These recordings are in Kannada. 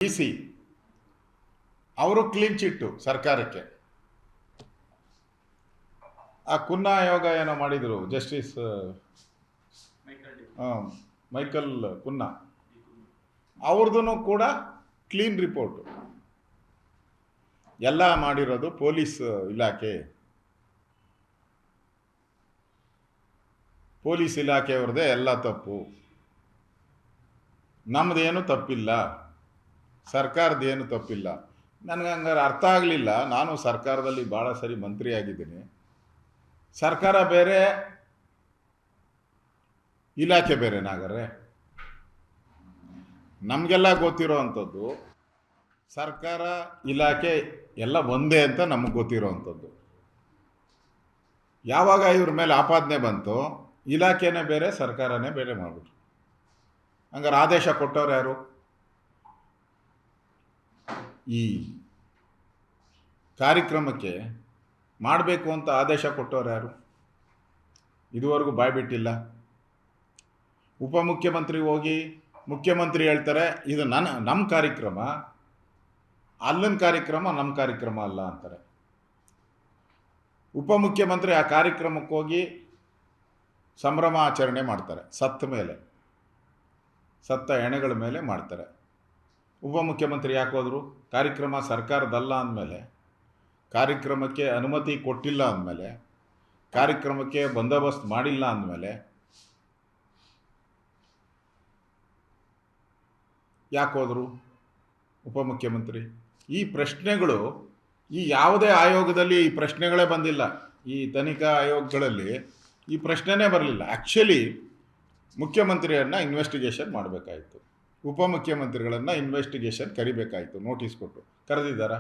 ಸಿ ಅವರು ಕ್ಲೀನ್ ಚಿಟ್ಟು ಸರ್ಕಾರಕ್ಕೆ. ಆ ಕುನ್ನಾ ಆಯೋಗ ಏನೋ ಮಾಡಿದರು, ಜಸ್ಟಿಸ್ ಮೈಕಲ್ ಕುನ್ನಾ, ಅವ್ರದ್ದು ಕೂಡ ಕ್ಲೀನ್ ರಿಪೋರ್ಟು. ಎಲ್ಲ ಮಾಡಿರೋದು ಪೊಲೀಸ್ ಇಲಾಖೆಯವ್ರದ್ದೇ ಎಲ್ಲ ತಪ್ಪು, ನಮ್ಮದೇನು ತಪ್ಪಿಲ್ಲ, ಸರ್ಕಾರದ್ದೇನು ತಪ್ಪಿಲ್ಲ. ನನಗೆ ಹಂಗಾರೆ ಅರ್ಥ ಆಗಲಿಲ್ಲ. ನಾನು ಸರ್ಕಾರದಲ್ಲಿ ಭಾಳ ಸರಿ ಮಂತ್ರಿ ಆಗಿದ್ದೀನಿ. ಸರ್ಕಾರ ಬೇರೆ, ಇಲಾಖೆ ಬೇರೆನಾಗರೆ? ನಮಗೆಲ್ಲ ಗೊತ್ತಿರೋ ಅಂಥದ್ದು ಸರ್ಕಾರ ಇಲಾಖೆ ಎಲ್ಲ ಒಂದೇ ಅಂತ ನಮಗೆ ಗೊತ್ತಿರೋ ಅಂಥದ್ದು. ಯಾವಾಗ ಇವ್ರ ಮೇಲೆ ಆಪಾದನೆ ಬಂತು, ಇಲಾಖೆನೇ ಬೇರೆ ಸರ್ಕಾರನೇ ಬೇರೆ ಮಾಡಿಬಿಟ್ರು. ಹಂಗಾರೆ ಆದೇಶ ಕೊಟ್ಟವ್ರು ಯಾರು? ಈ ಕಾರ್ಯಕ್ರಮಕ್ಕೆ ಮಾಡಬೇಕು ಅಂತ ಆದೇಶ ಕೊಟ್ಟವ್ರು ಯಾರು? ಇದುವರೆಗೂ ಬಾಯ್ಬಿಟ್ಟಿಲ್ಲ. ಉಪಮುಖ್ಯಮಂತ್ರಿ ಹೋಗಿ ಮುಖ್ಯಮಂತ್ರಿ ಹೇಳ್ತಾರೆ, ಇದು ನಮ್ಮ ಕಾರ್ಯಕ್ರಮ, ಅಲ್ಲಿನ ಕಾರ್ಯಕ್ರಮ ನಮ್ಮ ಕಾರ್ಯಕ್ರಮ ಅಲ್ಲ ಅಂತಾರೆ. ಉಪಮುಖ್ಯಮಂತ್ರಿ ಆ ಕಾರ್ಯಕ್ರಮಕ್ಕೆ ಹೋಗಿ ಸಂಭ್ರಮ ಆಚರಣೆ ಮಾಡ್ತಾರೆ, ಸತ್ತ ಹೆಣಗಳ ಮೇಲೆ ಮಾಡ್ತಾರೆ. ಉಪಮುಖ್ಯಮಂತ್ರಿ ಯಾಕೆ ಹೋದರು? ಕಾರ್ಯಕ್ರಮ ಸರ್ಕಾರದಲ್ಲ ಅಂದಮೇಲೆ, ಕಾರ್ಯಕ್ರಮಕ್ಕೆ ಅನುಮತಿ ಕೊಟ್ಟಿಲ್ಲ ಅಂದಮೇಲೆ, ಕಾರ್ಯಕ್ರಮಕ್ಕೆ ಬಂದೋಬಸ್ತ್ ಮಾಡಿಲ್ಲ ಅಂದಮೇಲೆ ಯಾಕೆ ಹೋದರು ಉಪಮುಖ್ಯಮಂತ್ರಿ? ಈ ಪ್ರಶ್ನೆಗಳು ಈ ಯಾವುದೇ ಆಯೋಗದಲ್ಲಿ ಈ ಪ್ರಶ್ನೆಗಳೇ ಬಂದಿಲ್ಲ. ಈ ತನಿಖಾ ಆಯೋಗಗಳಲ್ಲಿ ಈ ಪ್ರಶ್ನೆನೇ ಬರಲಿಲ್ಲ. ಆ್ಯಕ್ಚುಲಿ ಮುಖ್ಯಮಂತ್ರಿಯನ್ನು ಇನ್ವೆಸ್ಟಿಗೇಷನ್ ಮಾಡಬೇಕಾಯಿತು, ಉಪಮುಖ್ಯಮಂತ್ರಿಗಳನ್ನು ಇನ್ವೆಸ್ಟಿಗೇಷನ್ ಕರಿಬೇಕಾಯಿತು. ನೋಟಿಸ್ ಕೊಟ್ಟು ಕರೆದಿದ್ದಾರಾ?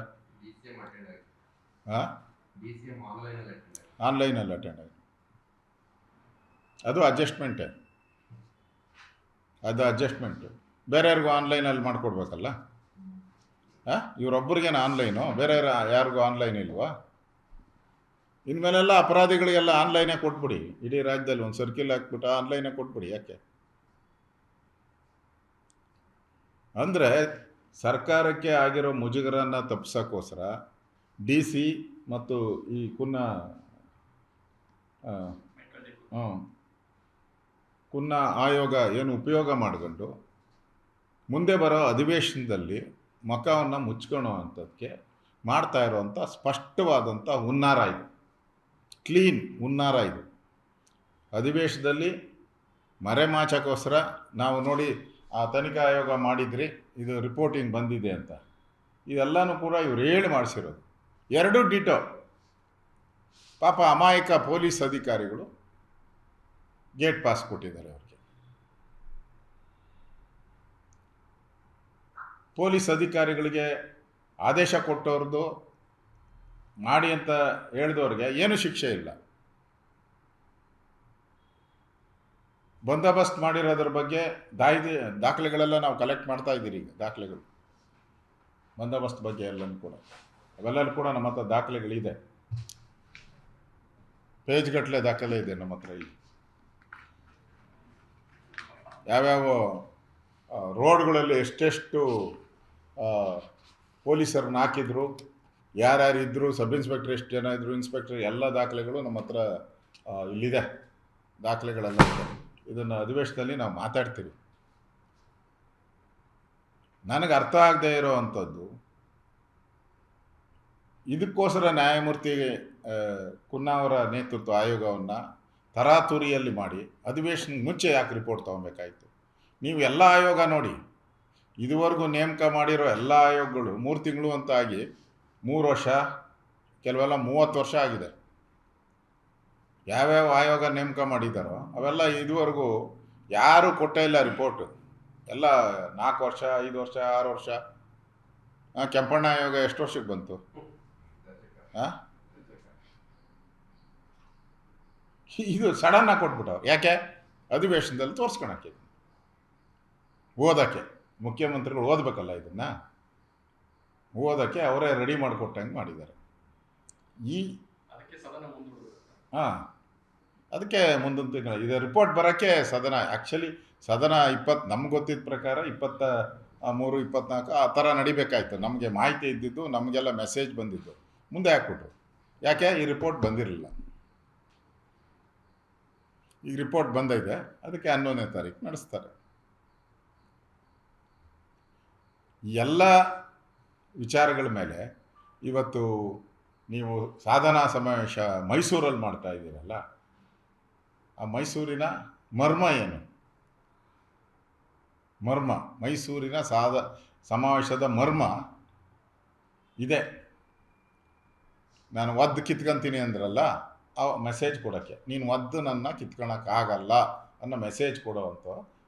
ಆನ್ಲೈನಲ್ಲಿ ಅಟೆಂಡ್ ಆಗಿ ಅದು ಅಡ್ಜಸ್ಟ್ಮೆಂಟು. ಬೇರೆಯವ್ರಿಗೂ ಆನ್ಲೈನಲ್ಲಿ ಮಾಡಿಕೊಡ್ಬೇಕಲ್ಲ. ಇವರೊಬ್ಬರಿಗೇನು ಆನ್ಲೈನು, ಬೇರೆ ಯಾರಿಗೂ ಆನ್ಲೈನ್ ಇಲ್ವಾ? ಇನ್ಮೇಲೆಲ್ಲ ಅಪರಾಧಿಗಳಿಗೆಲ್ಲ ಆನ್ಲೈನೇ ಕೊಟ್ಬಿಡಿ. ಇಡೀ ರಾಜ್ಯದಲ್ಲಿ ಒಂದು ಸರ್ಕಿಲ್ ಹಾಕ್ಬಿಟ್ಟು ಆನ್ಲೈನೇ ಕೊಟ್ಬಿಡಿ. ಯಾಕೆ ಅಂದರೆ ಸರ್ಕಾರಕ್ಕೆ ಆಗಿರೋ ಮುಜುಗರನ್ನು ತಪ್ಪಿಸೋಕ್ಕೋಸ್ಕರ DC ಮತ್ತು ಈ ಕುನ್ನಾ ಆಯೋಗ ಏನು ಉಪಯೋಗ ಮಾಡಿಕೊಂಡು ಮುಂದೆ ಬರೋ ಅಧಿವೇಶನದಲ್ಲಿ ಮುಖವನ್ನು ಮುಚ್ಕೊಳ್ಳೋ ಅಂಥದ್ದಕ್ಕೆ ಮಾಡ್ತಾ ಇರೋವಂಥ ಸ್ಪಷ್ಟವಾದಂಥ ಹುನ್ನಾರ ಇದು, ಕ್ಲೀನ್ ಹುನ್ನಾರ ಇದು. ಅಧಿವೇಶನದಲ್ಲಿ ಮರೆಮಾಚಕ್ಕೋಸ್ಕರ ನಾವು ನೋಡಿ ಆ ತನಿಖಾ ಆಯೋಗ ಮಾಡಿದ್ರಿ, ಇದು ರಿಪೋರ್ಟಿಂಗ್ ಬಂದಿದೆ ಅಂತ, ಇದೆಲ್ಲನೂ ಕೂಡ ಇವ್ರು ಹೇಳಿ ಮಾಡಿಸಿರೋದು. ಎರಡೂ ಡಿಟೋ. ಪಾಪ ಅಮಾಯಕ ಪೊಲೀಸ್ ಅಧಿಕಾರಿಗಳು ಗೇಟ್ ಪಾಸ್ ಕೊಟ್ಟಿದ್ದಾರೆ ಅವ್ರಿಗೆ. ಪೊಲೀಸ್ ಅಧಿಕಾರಿಗಳಿಗೆ ಆದೇಶ ಕೊಟ್ಟವ್ರದ್ದು ಮಾಡಿ ಅಂತ ಹೇಳಿದವ್ರಿಗೆ ಏನೂ ಶಿಕ್ಷೆ ಇಲ್ಲ. ಬಂದೋಬಸ್ತ್ ಮಾಡಿರೋದ್ರ ಬಗ್ಗೆ ದಾಖಲೆಗಳೆಲ್ಲ ನಾವು ಕಲೆಕ್ಟ್ ಮಾಡ್ತಾ ಇದ್ದೀರಿ. ಈಗ ದಾಖಲೆಗಳು ಬಂದೋಬಸ್ತ್ ಬಗ್ಗೆ ಎಲ್ಲನೂ ಕೂಡ, ಅವೆಲ್ಲರೂ ಕೂಡ ನಮ್ಮ ಹತ್ರ ದಾಖಲೆಗಳಿದೆ. ಪೇಜ್ಗಟ್ಟಲೆ ದಾಖಲೆ ಇದೆ ನಮ್ಮ ಹತ್ರ. ಈಗ ಯಾವ್ಯಾವ ರೋಡ್ಗಳಲ್ಲಿ ಎಷ್ಟೆಷ್ಟು ಪೊಲೀಸರನ್ನ ಹಾಕಿದ್ರು, ಯಾರ್ಯಾರಿದ್ದರು, ಸಬ್ ಇನ್ಸ್ಪೆಕ್ಟರ್ ಎಷ್ಟು ಜನ ಇದ್ದರು, ಇನ್ಸ್ಪೆಕ್ಟರ್, ಎಲ್ಲ ದಾಖಲೆಗಳು ನಮ್ಮ ಹತ್ರ ಇಲ್ಲಿದೆ. ದಾಖಲೆಗಳೆಲ್ಲ ಇದೆ. ಇದನ್ನು ಅಧಿವೇಶನದಲ್ಲಿ ನಾವು ಮಾತಾಡ್ತೀವಿ. ನನಗೆ ಅರ್ಥ ಆಗದೆ ಇರೋ ಅಂಥದ್ದು, ಇದಕ್ಕೋಸ್ಕರ ನ್ಯಾಯಮೂರ್ತಿ ಕುನ್ನಾ ಅವರ ನೇತೃತ್ವ ಆಯೋಗವನ್ನು ತರಾತುರಿಯಲ್ಲಿ ಮಾಡಿ ಅಧಿವೇಶನ ಮುಂಚೆ ಯಾಕೆ ರಿಪೋರ್ಟ್ ತೊಗೊಬೇಕಾಯಿತು? ನೀವು ಎಲ್ಲ ಆಯೋಗ ನೋಡಿ, ಇದುವರೆಗೂ ನೇಮಕ ಮಾಡಿರೋ ಎಲ್ಲ ಆಯೋಗಗಳು 3 ತಿಂಗಳು ಅಂತ ಆಗಿ 3 ವರ್ಷ, ಕೆಲವೆಲ್ಲ 30 ವರ್ಷ ಆಗಿದೆ. ಯಾವ್ಯಾವ ಆಯೋಗ ನೇಮಕ ಮಾಡಿದ್ದಾರೋ ಅವೆಲ್ಲ ಇದುವರೆಗೂ ಯಾರೂ ಕೊಟ್ಟೇ ಇಲ್ಲ ರಿಪೋರ್ಟು. ಎಲ್ಲ 4 ವರ್ಷ, 5 ವರ್ಷ, 6 ವರ್ಷ. ಕೆಂಪಣ್ಣ ಆಯೋಗ ಎಷ್ಟು ವರ್ಷಕ್ಕೆ ಬಂತು? ಇದು ಸಡನ್ನಾಗಿ ಕೊಟ್ಬಿಟ್ಟವ್ರು. ಯಾಕೆ? ಅಧಿವೇಶನದಲ್ಲಿ ತೋರಿಸ್ಕೊಳಕ್ಕೆ, ಓದೋಕ್ಕೆ. ಮುಖ್ಯಮಂತ್ರಿಗಳು ಓದಬೇಕಲ್ಲ, ಇದನ್ನು ಓದೋಕ್ಕೆ ಅವರೇ ರೆಡಿ ಮಾಡಿಕೊಟ್ಟಂಗೆ ಮಾಡಿದ್ದಾರೆ. ಅದಕ್ಕೆ ಮುಂದಿನ ತಿಂಗಳು ಇದು ರಿಪೋರ್ಟ್ ಬರೋಕ್ಕೆ ಸದನ, ಆ್ಯಕ್ಚುಲಿ ಸದನ ನಮ್ಗೆ ಗೊತ್ತಿದ್ದ ಪ್ರಕಾರ 3:24 ಆ ಥರ ನಡಿಬೇಕಾಯ್ತು. ನಮಗೆ ಮಾಹಿತಿ ಇದ್ದಿದ್ದು, ನಮಗೆಲ್ಲ ಮೆಸೇಜ್ ಬಂದಿದ್ದು ಮುಂದೆ ಹಾಕ್ಬಿಟ್ರು. ಯಾಕೆ? ಈ ರಿಪೋರ್ಟ್ ಬಂದಿರಲಿಲ್ಲ. ಈಗ ರಿಪೋರ್ಟ್ ಬಂದಿದೆ, ಅದಕ್ಕೆ 11ನೇ ತಾರೀಕು ನಡೆಸ್ತಾರೆ. ಎಲ್ಲ ವಿಚಾರಗಳ ಮೇಲೆ ಇವತ್ತು ನೀವು ಸಾಧನಾ ಸಮಾವೇಶ ಮೈಸೂರಲ್ಲಿ ಮಾಡ್ತಾ ಇದ್ದೀರಲ್ಲ, ಆ ಮೈಸೂರಿನ ಮರ್ಮ ಏನು? ಮರ್ಮ, ಮೈಸೂರಿನ ಸಮಾವೇಶದ ಮರ್ಮ ಇದೆ. ನಾನು ಒದ್ದು ಕಿತ್ಕೊಂತೀನಿ ಅಂದ್ರಲ್ಲ, ಆ ಮೆಸೇಜ್ ಕೊಡೋಕ್ಕೆ, ನೀನು ಒದ್ದು ನನ್ನ ಕಿತ್ಕೊಳಕ್ಕಾಗಲ್ಲ ಅನ್ನೋ ಮೆಸೇಜ್ ಕೊಡೋವಂಥ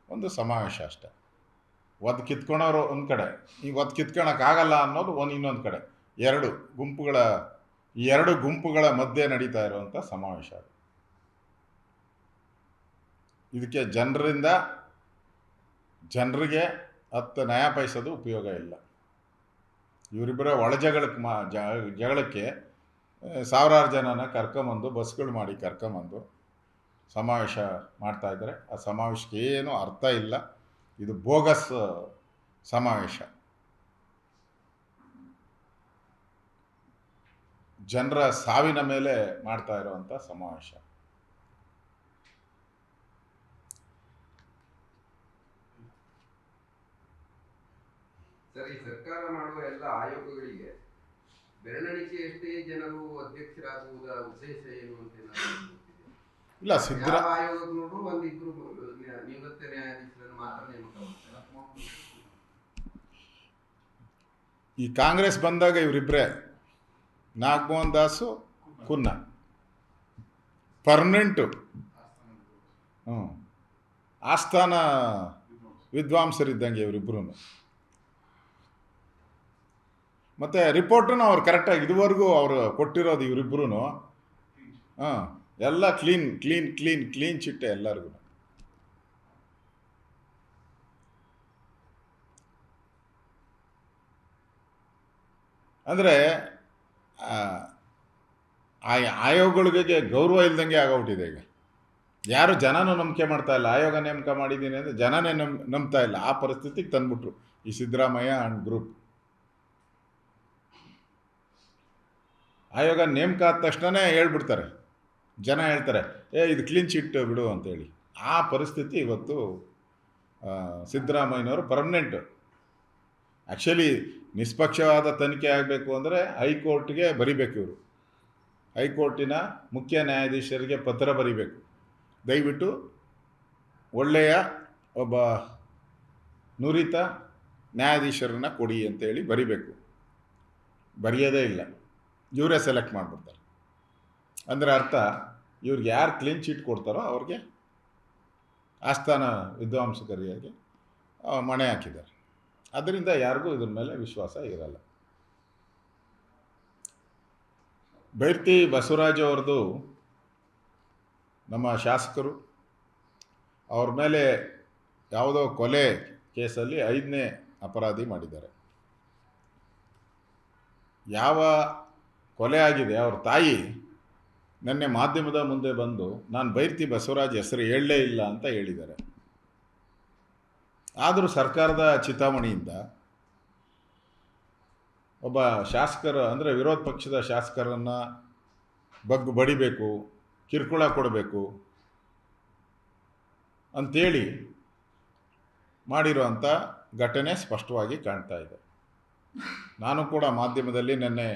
ಒಂದು ಸಮಾವೇಶ ಅಷ್ಟೆ. ಒದ್ದು ಕಿತ್ಕೊಳೋರು ಒಂದು ಕಡೆ, ಈ ಒದ್ದು ಕಿತ್ಕೊಳಕ್ಕಾಗಲ್ಲ ಅನ್ನೋದು ಇನ್ನೊಂದು ಕಡೆ, ಎರಡು ಗುಂಪುಗಳ ಮಧ್ಯೆ ನಡೀತಾ ಇರುವಂಥ ಸಮಾವೇಶ ಅದು. ಇದಕ್ಕೆ ಜನರಿಗೆ 10 ನಯಾ ಪೈಸದು ಉಪಯೋಗ ಇಲ್ಲ. ಇವರಿಬ್ಬರ ಜಗಳಕ್ಕೆ ಸಾವಿರಾರು ಜನನ ಕರ್ಕೊಂಬಂದು ಬಸ್ಗಳು ಮಾಡಿ ಕರ್ಕೊಂಬಂದು ಸಮಾವೇಶ ಮಾಡ್ತಾಯಿದ್ದಾರೆ. ಆ ಸಮಾವೇಶಕ್ಕೆ ಏನೂ ಅರ್ಥ ಇಲ್ಲ. ಇದು ಬೋಗಸ್ ಸಮಾವೇಶ. ಜನರ ಸಾವಿನ ಮೇಲೆ ಮಾಡ್ತಾ ಇರುವಂಥ ಸಮಾವೇಶ. ಸರಿ, ಸರ್ಕಾರ ಮಾಡುವ ಎಲ್ಲ ಆಯೋಗಗಳಿಗೆ ಬೆರಳೆಣಿಕೆಯಷ್ಟೇ ಜನರು ಅಧ್ಯಕ್ಷರಾಗುವುದರ ಉದ್ದೇಶ ಏನು ಅಂತ ಇಲ್ಲ. ಆಯೋಗಕ್ಕೆ ನೋಡ್ರು ಒಂದಿಬ್ರು ನಿವೃತ್ತ ನ್ಯಾಯಾಧೀಶರನ್ನು ಮಾತ್ರ ನೇಮಕ ಮಾಡ್ತಾರೆ. ಈ ಕಾಂಗ್ರೆಸ್ ಬಂದಾಗ ಇವರಿಬ್ಬರೇ, ನಾಗಮೋಹನ್ ದಾಸು, ಕುನ್ನಾ, ಪರ್ಮನೆಂಟು ಆಸ್ಥಾನ ವಿದ್ವಾಂಸರಿದ್ದಂಗೆ ಇವರಿಬ್ಬರು. ಮತ್ತು ರಿಪೋರ್ಟನ್ನು ಅವ್ರು ಕರೆಕ್ಟಾಗಿ ಇದುವರೆಗೂ ಅವರು ಕೊಟ್ಟಿರೋದು ಇವರಿಬ್ಬರೂ ಎಲ್ಲ ಕ್ಲೀನ್ ಚಿಟ್ಟೆ ಎಲ್ಲರಿಗೂ. ಅಂದರೆ ಆಯೋಗಗಳಿಗೆ ಗೌರವ ಇಲ್ದಂಗೆ ಆಗೋಗ್ಬಿಟ್ಟಿದೆ ಈಗ. ಯಾರು ಜನನೂ ನಂಬಿಕೆ ಮಾಡ್ತಾ ಇಲ್ಲ. ಆಯೋಗ ನೇಮಕ ಮಾಡಿದ್ದೀನಿ ಅಂದರೆ ಜನನೇ ನಂಬ್ತಾ ಇಲ್ಲ. ಆ ಪರಿಸ್ಥಿತಿಗೆ ತಂದ್ಬಿಟ್ರು ಈ ಸಿದ್ದರಾಮಯ್ಯ ಆ್ಯಂಡ್ ಗ್ರೂಪ್. ಆಯೋಗ ನೇಮಕ ಆದ ತಕ್ಷಣವೇ ಹೇಳ್ಬಿಡ್ತಾರೆ, ಜನ ಹೇಳ್ತಾರೆ ಇದು ಕ್ಲೀನ್ ಚಿಟ್ ಬಿಡು ಅಂತೇಳಿ. ಆ ಪರಿಸ್ಥಿತಿ ಇವತ್ತು ಸಿದ್ದರಾಮಯ್ಯನವರು ಪರ್ಮನೆಂಟು. ಆ್ಯಕ್ಚುಲಿ ನಿಷ್ಪಕ್ಷವಾದ ತನಿಖೆ ಆಗಬೇಕು ಅಂದರೆ ಹೈಕೋರ್ಟ್ಗೆ ಬರಿಬೇಕು. ಇವರು ಹೈಕೋರ್ಟಿನ ಮುಖ್ಯ ನ್ಯಾಯಾಧೀಶರಿಗೆ ಪತ್ರ ಬರಿಬೇಕು, ದಯವಿಟ್ಟು ಒಳ್ಳೆಯ ಒಬ್ಬ ನುರಿತ ನ್ಯಾಯಾಧೀಶರನ್ನು ಕೊಡಿ ಅಂತೇಳಿ ಬರಿಬೇಕು. ಬರೆಯೋದೇ ಇಲ್ಲ, ಇವರೇ ಸೆಲೆಕ್ಟ್ ಮಾಡಿಬಿಡ್ತಾರೆ. ಅಂದರೆ ಅರ್ಥ, ಇವ್ರಿಗೆ ಯಾರು ಕ್ಲೀನ್ ಚೀಟ್ ಕೊಡ್ತಾರೋ ಅವ್ರಿಗೆ ಆಸ್ಥಾನ ವಿದ್ವಾಂಸಕರಿಗೆ ಮಣೆ ಹಾಕಿದ್ದಾರೆ. ಅದರಿಂದ ಯಾರಿಗೂ ಇದ್ರ ಮೇಲೆ ವಿಶ್ವಾಸ ಇರಲ್ಲ. ಬೈರ್ತಿ ಬಸವರಾಜ್ ಅವ್ರದ್ದು ನಮ್ಮ ಶಾಸಕರು, ಅವ್ರ ಮೇಲೆ ಯಾವುದೋ ಕೊಲೆ ಕೇಸಲ್ಲಿ 5ನೇ ಅಪರಾಧಿ ಮಾಡಿದ್ದಾರೆ. ಯಾವ ಕೊಲೆ ಆಗಿದೆ, ಅವ್ರ ತಾಯಿ ನಿನ್ನೆ ಮಾಧ್ಯಮದ ಮುಂದೆ ಬಂದು ನಾನು ಬೈರ್ತಿ ಬಸವರಾಜ್ ಹೆಸರು ಹೇಳಲೇ ಇಲ್ಲ ಅಂತ ಹೇಳಿದ್ದಾರೆ. ಆದರೂ ಸರ್ಕಾರದ ಚಿತಾಮಣಿಯಿಂದ ಒಬ್ಬ ಶಾಸಕರು, ಅಂದರೆ ವಿರೋಧ ಪಕ್ಷದ ಶಾಸಕರನ್ನು ಬಡಿಬೇಕು, ಕಿರುಕುಳ ಕೊಡಬೇಕು ಅಂಥೇಳಿ ಮಾಡಿರುವಂಥ ಘಟನೆ ಸ್ಪಷ್ಟವಾಗಿ ಕಾಣ್ತಾ ಇದೆ. ನಾನು ಕೂಡ ಮಾಧ್ಯಮದಲ್ಲಿ ನಿನ್ನೆ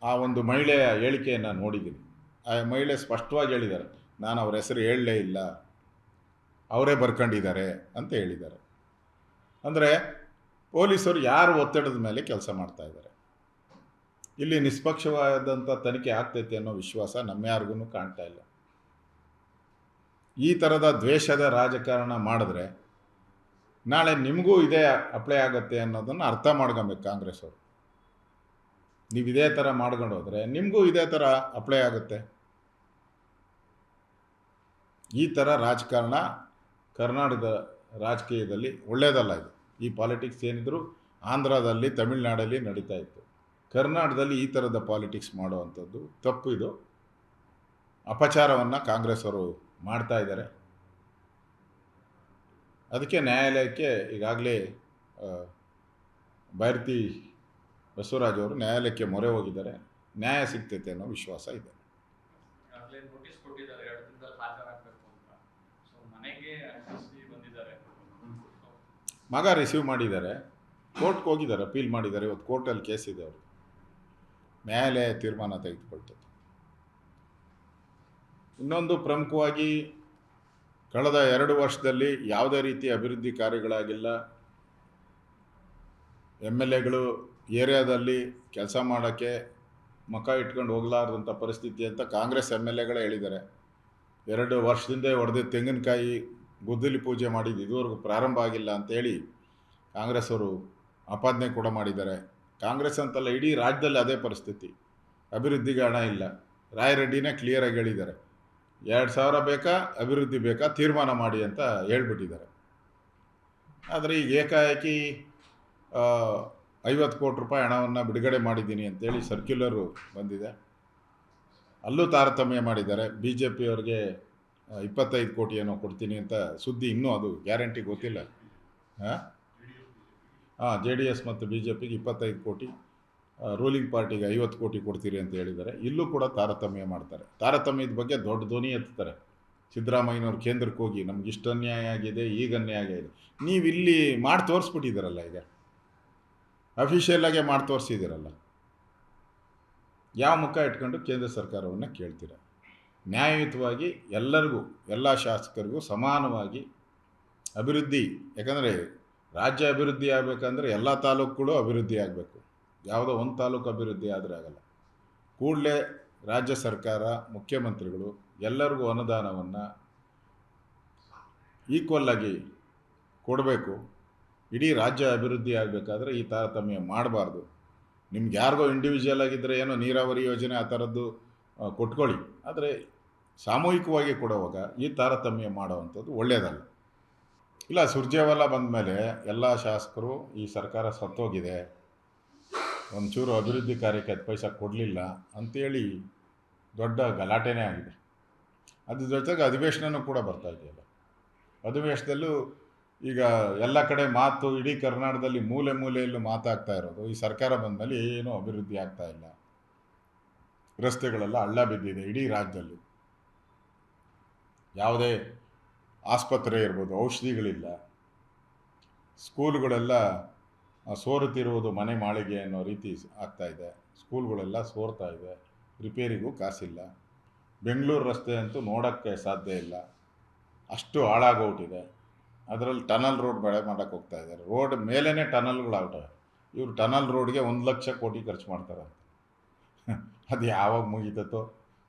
ಆ ಒಂದು ಮಹಿಳೆಯ ಹೇಳಿಕೆಯನ್ನು ನೋಡಿದ್ದೀನಿ. ಆ ಮಹಿಳೆ ಸ್ಪಷ್ಟವಾಗಿ ಹೇಳಿದ್ದಾರೆ, ನಾನು ಅವ್ರ ಹೆಸರು ಹೇಳಲೇ ಇಲ್ಲ, ಅವರೇ ಬರ್ಕೊಂಡಿದ್ದಾರೆ ಅಂತ ಹೇಳಿದ್ದಾರೆ. ಅಂದರೆ ಪೊಲೀಸರು ಯಾರು ಒತ್ತಡದ ಮೇಲೆ ಕೆಲಸ ಮಾಡ್ತಾ ಇದ್ದಾರೆ. ಇಲ್ಲಿ ನಿಷ್ಪಕ್ಷವಾದಂಥ ತನಿಖೆ ಆಗ್ತೈತೆ ಅನ್ನೋ ವಿಶ್ವಾಸ ನಮ್ಯಾರಿಗೂ ಕಾಣ್ತಾ ಇಲ್ಲ. ಈ ಥರದ ದ್ವೇಷದ ರಾಜಕಾರಣ ಮಾಡಿದ್ರೆ ನಾಳೆ ನಿಮಗೂ ಇದೇ ಅಪ್ಲೈ ಆಗುತ್ತೆ ಅನ್ನೋದನ್ನು ಅರ್ಥ ಮಾಡ್ಕೊಬೇಕು ಕಾಂಗ್ರೆಸ್ ಅವರು. ನೀವು ಇದೇ ಥರ ಮಾಡ್ಕೊಂಡು ಹೋದರೆ ನಿಮಗೂ ಇದೇ ಥರ ಅಪ್ಲೈ ಆಗುತ್ತೆ. ಈ ಥರ ರಾಜಕಾರಣ ಕರ್ನಾಟಕದ ರಾಜಕೀಯದಲ್ಲಿ ಒಳ್ಳೆಯದಲ್ಲ. ಇದು ಈ ಪಾಲಿಟಿಕ್ಸ್ ಏನಿದ್ರು ಆಂಧ್ರದಲ್ಲಿ, ತಮಿಳ್ನಾಡಲ್ಲಿ ನಡೀತಾ ಇತ್ತು. ಕರ್ನಾಟಕದಲ್ಲಿ ಈ ಥರದ ಪಾಲಿಟಿಕ್ಸ್ ಮಾಡುವಂಥದ್ದು ತಪ್ಪು. ಇದು ಅಪಚಾರವನ್ನು ಕಾಂಗ್ರೆಸ್ ಅವರು ಮಾಡ್ತಾ ಇದ್ದಾರೆ. ಅದಕ್ಕೆ ನ್ಯಾಯಾಲಯಕ್ಕೆ ಈಗಾಗಲೇ ಬೈರತಿ ಬಸವರಾಜ್ ಅವರು ನ್ಯಾಯಾಲಯಕ್ಕೆ ಮೊರೆ ಹೋಗಿದ್ದಾರೆ. ನ್ಯಾಯ ಸಿಗ್ತೈತೆ ಅನ್ನೋ ವಿಶ್ವಾಸ ಇದೆ. ಈಗಾಗಲೇ ನೋಟಿಸ್ ಕೊಟ್ಟಿದ್ದಾರೆ 2 ದಿನದಲ್ಲಿ ಹಾಜರಾಗಬೇಕು ಅಂತ. ಸೊ ಮನೆಗೆ ಅಡ್ರೆಸ್ಸಿ ಬಂದಿದ್ದಾರೆ. ಮಗ ರಿಸೀವ್ ಮಾಡಿದ್ದಾರೆ, ಕೋರ್ಟ್ಗೆ ಹೋಗಿದ್ದಾರೆ, ಅಪೀಲ್ ಮಾಡಿದ್ದಾರೆ. ಇವತ್ತು ಕೋರ್ಟಲ್ಲಿ ಕೇಸ್ ಇದೆ ಅವರು. ನ್ಯಾಯಾಲಯ ತೀರ್ಮಾನ ತೆಗೆದುಕೊಳ್ತದೆ. ಇನ್ನೊಂದು ಪ್ರಮುಖವಾಗಿ ಕಳೆದ 2 ವರ್ಷದಲ್ಲಿ ಯಾವುದೇ ರೀತಿ ಅಭಿವೃದ್ಧಿ ಕಾರ್ಯಗಳಾಗಿಲ್ಲ. MLAಗಳು ಏರಿಯಾದಲ್ಲಿ ಕೆಲಸ ಮಾಡೋಕ್ಕೆ ಮುಖ ಇಟ್ಕೊಂಡು ಹೋಗಲಾರ್ದಂಥ ಪರಿಸ್ಥಿತಿ ಅಂತ ಕಾಂಗ್ರೆಸ್ MLAಗಳೇ ಹೇಳಿದ್ದಾರೆ. 2 ವರ್ಷದಿಂದ ಹೊಡೆದ ತೆಂಗಿನಕಾಯಿ ಗುದ್ದಲಿ ಪೂಜೆ ಮಾಡಿದ್ದು ಇದುವರೆಗೂ ಪ್ರಾರಂಭ ಆಗಿಲ್ಲ ಅಂತೇಳಿ ಕಾಂಗ್ರೆಸ್ ಅವರು ಆಪಾದನೆ ಕೂಡ ಮಾಡಿದ್ದಾರೆ. ಕಾಂಗ್ರೆಸ್ ಅಂತಲ್ಲ, ಇಡೀ ರಾಜ್ಯದಲ್ಲಿ ಅದೇ ಪರಿಸ್ಥಿತಿ. ಅಭಿವೃದ್ಧಿಗೆ ಹಣ ಇಲ್ಲ. ರಾಯರೆಡ್ಡಿನೇ ಕ್ಲಿಯರಾಗಿ ಹೇಳಿದ್ದಾರೆ, 2000 ಬೇಕಾ ಅಭಿವೃದ್ಧಿ ಬೇಕಾ ತೀರ್ಮಾನ ಮಾಡಿ ಅಂತ ಹೇಳ್ಬಿಟ್ಟಿದ್ದಾರೆ. ಆದರೆ ಈಗ ಏಕಾಏಕಿ 50 ಕೋಟಿ ರೂಪಾಯಿ ಹಣವನ್ನು ಬಿಡುಗಡೆ ಮಾಡಿದ್ದೀನಿ ಅಂತೇಳಿ ಸರ್ಕ್ಯುಲರು ಬಂದಿದೆ. ಅಲ್ಲೂ ತಾರತಮ್ಯ ಮಾಡಿದ್ದಾರೆ. BJPಯವ್ರಿಗೆ 25 ಕೋಟಿ ಏನೋ ಕೊಡ್ತೀನಿ ಅಂತ ಸುದ್ದಿ, ಇನ್ನೂ ಅದು ಗ್ಯಾರಂಟಿ ಗೊತ್ತಿಲ್ಲ. JDS ಮತ್ತು BJPಗೆ 25 ಕೋಟಿ, ರೂಲಿಂಗ್ ಪಾರ್ಟಿಗೆ 50 ಕೋಟಿ ಕೊಡ್ತೀರಿ ಅಂತ ಹೇಳಿದ್ದಾರೆ. ಇಲ್ಲೂ ಕೂಡ ತಾರತಮ್ಯ ಮಾಡ್ತಾರೆ. ತಾರತಮ್ಯದ ಬಗ್ಗೆ ದೊಡ್ಡ ಧ್ವನಿ ಎತ್ತುತ್ತಾರೆ. ಸಿದ್ದರಾಮಯ್ಯನವ್ರು ಕೇಂದ್ರಕ್ಕೆ ಹೋಗಿ ನಮ್ಗೆ ಇಷ್ಟು ಅನ್ಯಾಯ ಆಗಿದೆ, ಈಗ ಅನ್ಯಾಯ ಆಗಿದೆ. ನೀವು ಇಲ್ಲಿ ಮಾಡಿ ತೋರಿಸ್ಬಿಟ್ಟಿದ್ದೀರಲ್ಲ, ಈಗ ಅಫಿಷಿಯಲ್ಲಾಗೆ ಮಾಡಿ ತೋರಿಸಿದ್ದೀರಲ್ಲ. ಯಾವ ಮುಖ ಇಟ್ಕೊಂಡು ಕೇಂದ್ರ ಸರ್ಕಾರವನ್ನು ಕೇಳ್ತೀರ? ನ್ಯಾಯಯುತವಾಗಿ ಎಲ್ಲರಿಗೂ, ಎಲ್ಲ ಶಾಸಕರಿಗೂ ಸಮಾನವಾಗಿ ಅಭಿವೃದ್ಧಿ, ಯಾಕಂದರೆ ರಾಜ್ಯ ಅಭಿವೃದ್ಧಿ ಆಗಬೇಕಂದ್ರೆ ಎಲ್ಲ ತಾಲೂಕುಗಳು ಅಭಿವೃದ್ಧಿ ಆಗಬೇಕು. ಯಾವುದೋ ಒಂದು ತಾಲೂಕು ಅಭಿವೃದ್ಧಿ ಆದರೆ ಆಗಲ್ಲ. ಕೂಡಲೇ ರಾಜ್ಯ ಸರ್ಕಾರ, ಮುಖ್ಯಮಂತ್ರಿಗಳು ಎಲ್ಲರಿಗೂ ಅನುದಾನವನ್ನು ಈಕ್ವಲ್ಲಾಗಿ ಕೊಡಬೇಕು. ಇಡೀ ರಾಜ್ಯ ಅಭಿವೃದ್ಧಿ ಆಗಬೇಕಾದ್ರೆ ಈ ತಾರತಮ್ಯ ಮಾಡಬಾರ್ದು. ನಿಮ್ಗೆ ಯಾರಿಗೋ ಇಂಡಿವಿಜುವಲ್ ಆಗಿದ್ದರೆ ಏನೋ ನೀರಾವರಿ ಯೋಜನೆ ಆ ಥರದ್ದು ಕೊಟ್ಕೊಳ್ಳಿ, ಆದರೆ ಸಾಮೂಹಿಕವಾಗಿ ಕೊಡುವಾಗ ಈ ತಾರತಮ್ಯ ಮಾಡೋವಂಥದ್ದು ಒಳ್ಳೆಯದಲ್ಲ. ಇಲ್ಲ, ಸುರ್ಜೇವಾಲಾ ಬಂದ ಮೇಲೆ ಎಲ್ಲ ಶಾಸಕರು ಈ ಸರ್ಕಾರ ಸತ್ತೋಗಿದೆ, ಒಂಚೂರು ಅಭಿವೃದ್ಧಿ ಕಾರ್ಯಕ್ಕೆ 10 ಪೈಸೆ ಕೊಡಲಿಲ್ಲ ಅಂಥೇಳಿ ದೊಡ್ಡ ಗಲಾಟೆನೇ ಆಗಿದೆ. ಅದ್ರ ಜೊತೆಗೆ ಅಧಿವೇಶನನೂ ಕೂಡ ಬರ್ತಾ ಇದೆಯಲ್ಲ. ಅಧಿವೇಶನದಲ್ಲೂ ಈಗ ಎಲ್ಲ ಕಡೆ ಮಾತು, ಇಡೀ ಕರ್ನಾಟಕದಲ್ಲಿ ಮೂಲೆ ಮೂಲೆಯಲ್ಲೂ ಮಾತಾಗ್ತಾ ಇರೋದು, ಈ ಸರ್ಕಾರ ಬಂದ ಮೇಲೆ ಏನೂ ಅಭಿವೃದ್ಧಿ ಆಗ್ತಾ ಇಲ್ಲ, ರಸ್ತೆಗಳೆಲ್ಲ ಹಳ್ಳ ಬಿದ್ದಿದೆ. ಇಡೀ ರಾಜ್ಯದಲ್ಲಿ ಯಾವುದೇ ಆಸ್ಪತ್ರೆ ಇರ್ಬೋದು, ಔಷಧಿಗಳಿಲ್ಲ, ಸ್ಕೂಲ್ಗಳೆಲ್ಲ ಸೋರುತ್ತಿರುವುದು ಮನೆ ಮಾಳಿಗೆ ಅನ್ನೋ ರೀತಿ ಆಗ್ತಾಯಿದೆ. ಸ್ಕೂಲ್ಗಳೆಲ್ಲ ಸೋರ್ತಾ ಇದೆ, ರಿಪೇರಿಗೂ ಕಾಸಿಲ್ಲ. ಬೆಂಗಳೂರು ರಸ್ತೆ ಅಂತೂ ನೋಡೋಕ್ಕೆ ಸಾಧ್ಯ ಇಲ್ಲ, ಅಷ್ಟು ಹಾಳಾಗೋಗ್ಬಿಟ್ಟಿದೆ. ಅದರಲ್ಲಿ ಟನಲ್ ರೋಡ್ ಬೆಳೆ ಮಾಡೋಕ್ಕೆ ಹೋಗ್ತಾ ಇದ್ದಾರೆ. ರೋಡ್ ಮೇಲೇ ಟನಲ್ಗಳಾಗ್ತವೆ. ಇವರು ಟನಲ್ ರೋಡ್ಗೆ 1 ಲಕ್ಷ ಕೋಟಿ ಖರ್ಚು ಮಾಡ್ತಾರೆ. ಅದು ಯಾವಾಗ ಮುಗೀತತ್ತೋ,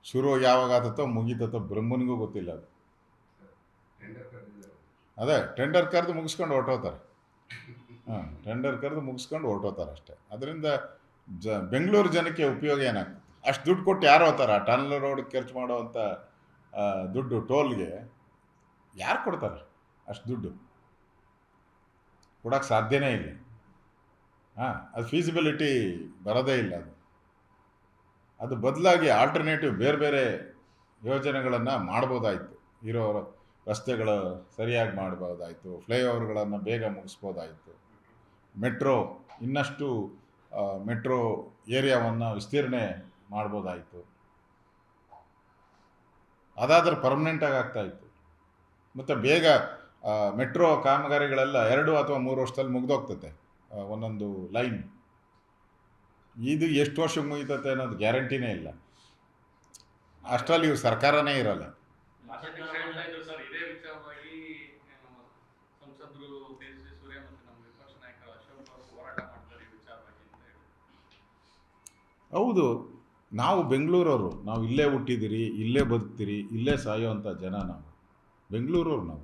ಶುರು ಯಾವಾಗ ಆತತ್ತೋ ಮುಗೀತತ್ತೋ ಬ್ರಹ್ಮನಿಗೂ ಗೊತ್ತಿಲ್ಲ. ಅದು ಅದೇ ಟೆಂಡರ್ ಕರೆದು ಮುಗಿಸ್ಕೊಂಡು ಹೊರಟೋತಾರೆ. ಟೆಂಡರ್ ಕರೆದು ಮುಗಿಸ್ಕೊಂಡು ಹೊರಟೋತಾರೆ ಅಷ್ಟೇ. ಅದರಿಂದ ಬೆಂಗಳೂರು ಜನಕ್ಕೆ ಉಪಯೋಗ ಏನಾಗ್ತದೆ? ಅಷ್ಟು ದುಡ್ಡು ಕೊಟ್ಟು ಯಾರು ಹೋಗ್ತಾರೆ? ಆ ಟನಲ್ ರೋಡ್ಗೆ ಖರ್ಚು ಮಾಡೋವಂಥ ದುಡ್ಡು ಟೋಲ್ಗೆ ಯಾರು ಕೊಡ್ತಾರೆ? ಅಷ್ಟು ದುಡ್ಡು ಕೊಡೋಕ್ಕೆ ಸಾಧ್ಯನೇ ಇಲ್ಲ. ಅದು ಫೀಸಿಬಿಲಿಟಿ ಬರೋದೇ ಇಲ್ಲ. ಅದು ಬದಲಾಗಿ ಆಲ್ಟರ್ನೇಟಿವ್ ಬೇರೆ ಬೇರೆ ಯೋಜನೆಗಳನ್ನು ಮಾಡ್ಬೋದಾಯಿತು. ಇರೋ ರಸ್ತೆಗಳು ಸರಿಯಾಗಿ ಮಾಡ್ಬೋದಾಯಿತು, ಫ್ಲೈಓವರ್ಗಳನ್ನು ಬೇಗ ಮುಗಿಸ್ಬೋದಾಯಿತು, ಮೆಟ್ರೋ ಇನ್ನಷ್ಟು ಮೆಟ್ರೋ ಏರಿಯಾವನ್ನು ವಿಸ್ತೀರ್ಣೆ ಮಾಡ್ಬೋದಾಯಿತು. ಅದಾದರೆ ಪರ್ಮನೆಂಟಾಗಿ ಆಗ್ತಾಯಿತ್ತು. ಮತ್ತು ಬೇಗ ಮೆಟ್ರೋ ಕಾಮಗಾರಿಗಳೆಲ್ಲ 2 ಅಥವಾ 3 ವರ್ಷದಲ್ಲಿ ಮುಗಿದೋಗ್ತದೆ ಒಂದೊಂದು ಲೈನ್. ಇದು ಎಷ್ಟು ವರ್ಷಕ್ಕೆ ಮುಗಿತತೆ ಅನ್ನೋದು ಗ್ಯಾರಂಟಿನೇ ಇಲ್ಲ. ಅಷ್ಟರಲ್ಲಿ ಇವು ಸರ್ಕಾರನೇ ಇರಲ್ಲ. ಸರ್, ಇದೇ ವಿಚಾರವಾಗಿ ಸಂಸದರು ತೇಜಸ್ವಿ ಸೂರ್ಯ ಮತ್ತು ನಮ್ಮ ವಿಪಕ್ಷ ನಾಯಕರು ಅಶೋಕ್ ಅವರು ಹೋರಾಟ ಮಾಡ್ತಾರೆ ಈ ವಿಚಾರವಾಗಿ ಅಂತ ಹೇಳಿ. ಹೌದು, ನಾವು ಬೆಂಗಳೂರವರು, ನಾವು ಇಲ್ಲೇ ಹುಟ್ಟಿದಿರಿ, ಇಲ್ಲೇ ಬದುಕ್ತೀರಿ, ಇಲ್ಲೇ ಸಾಯೋವಂಥ ಜನ. ನಾವು ಬೆಂಗಳೂರವ್ರು.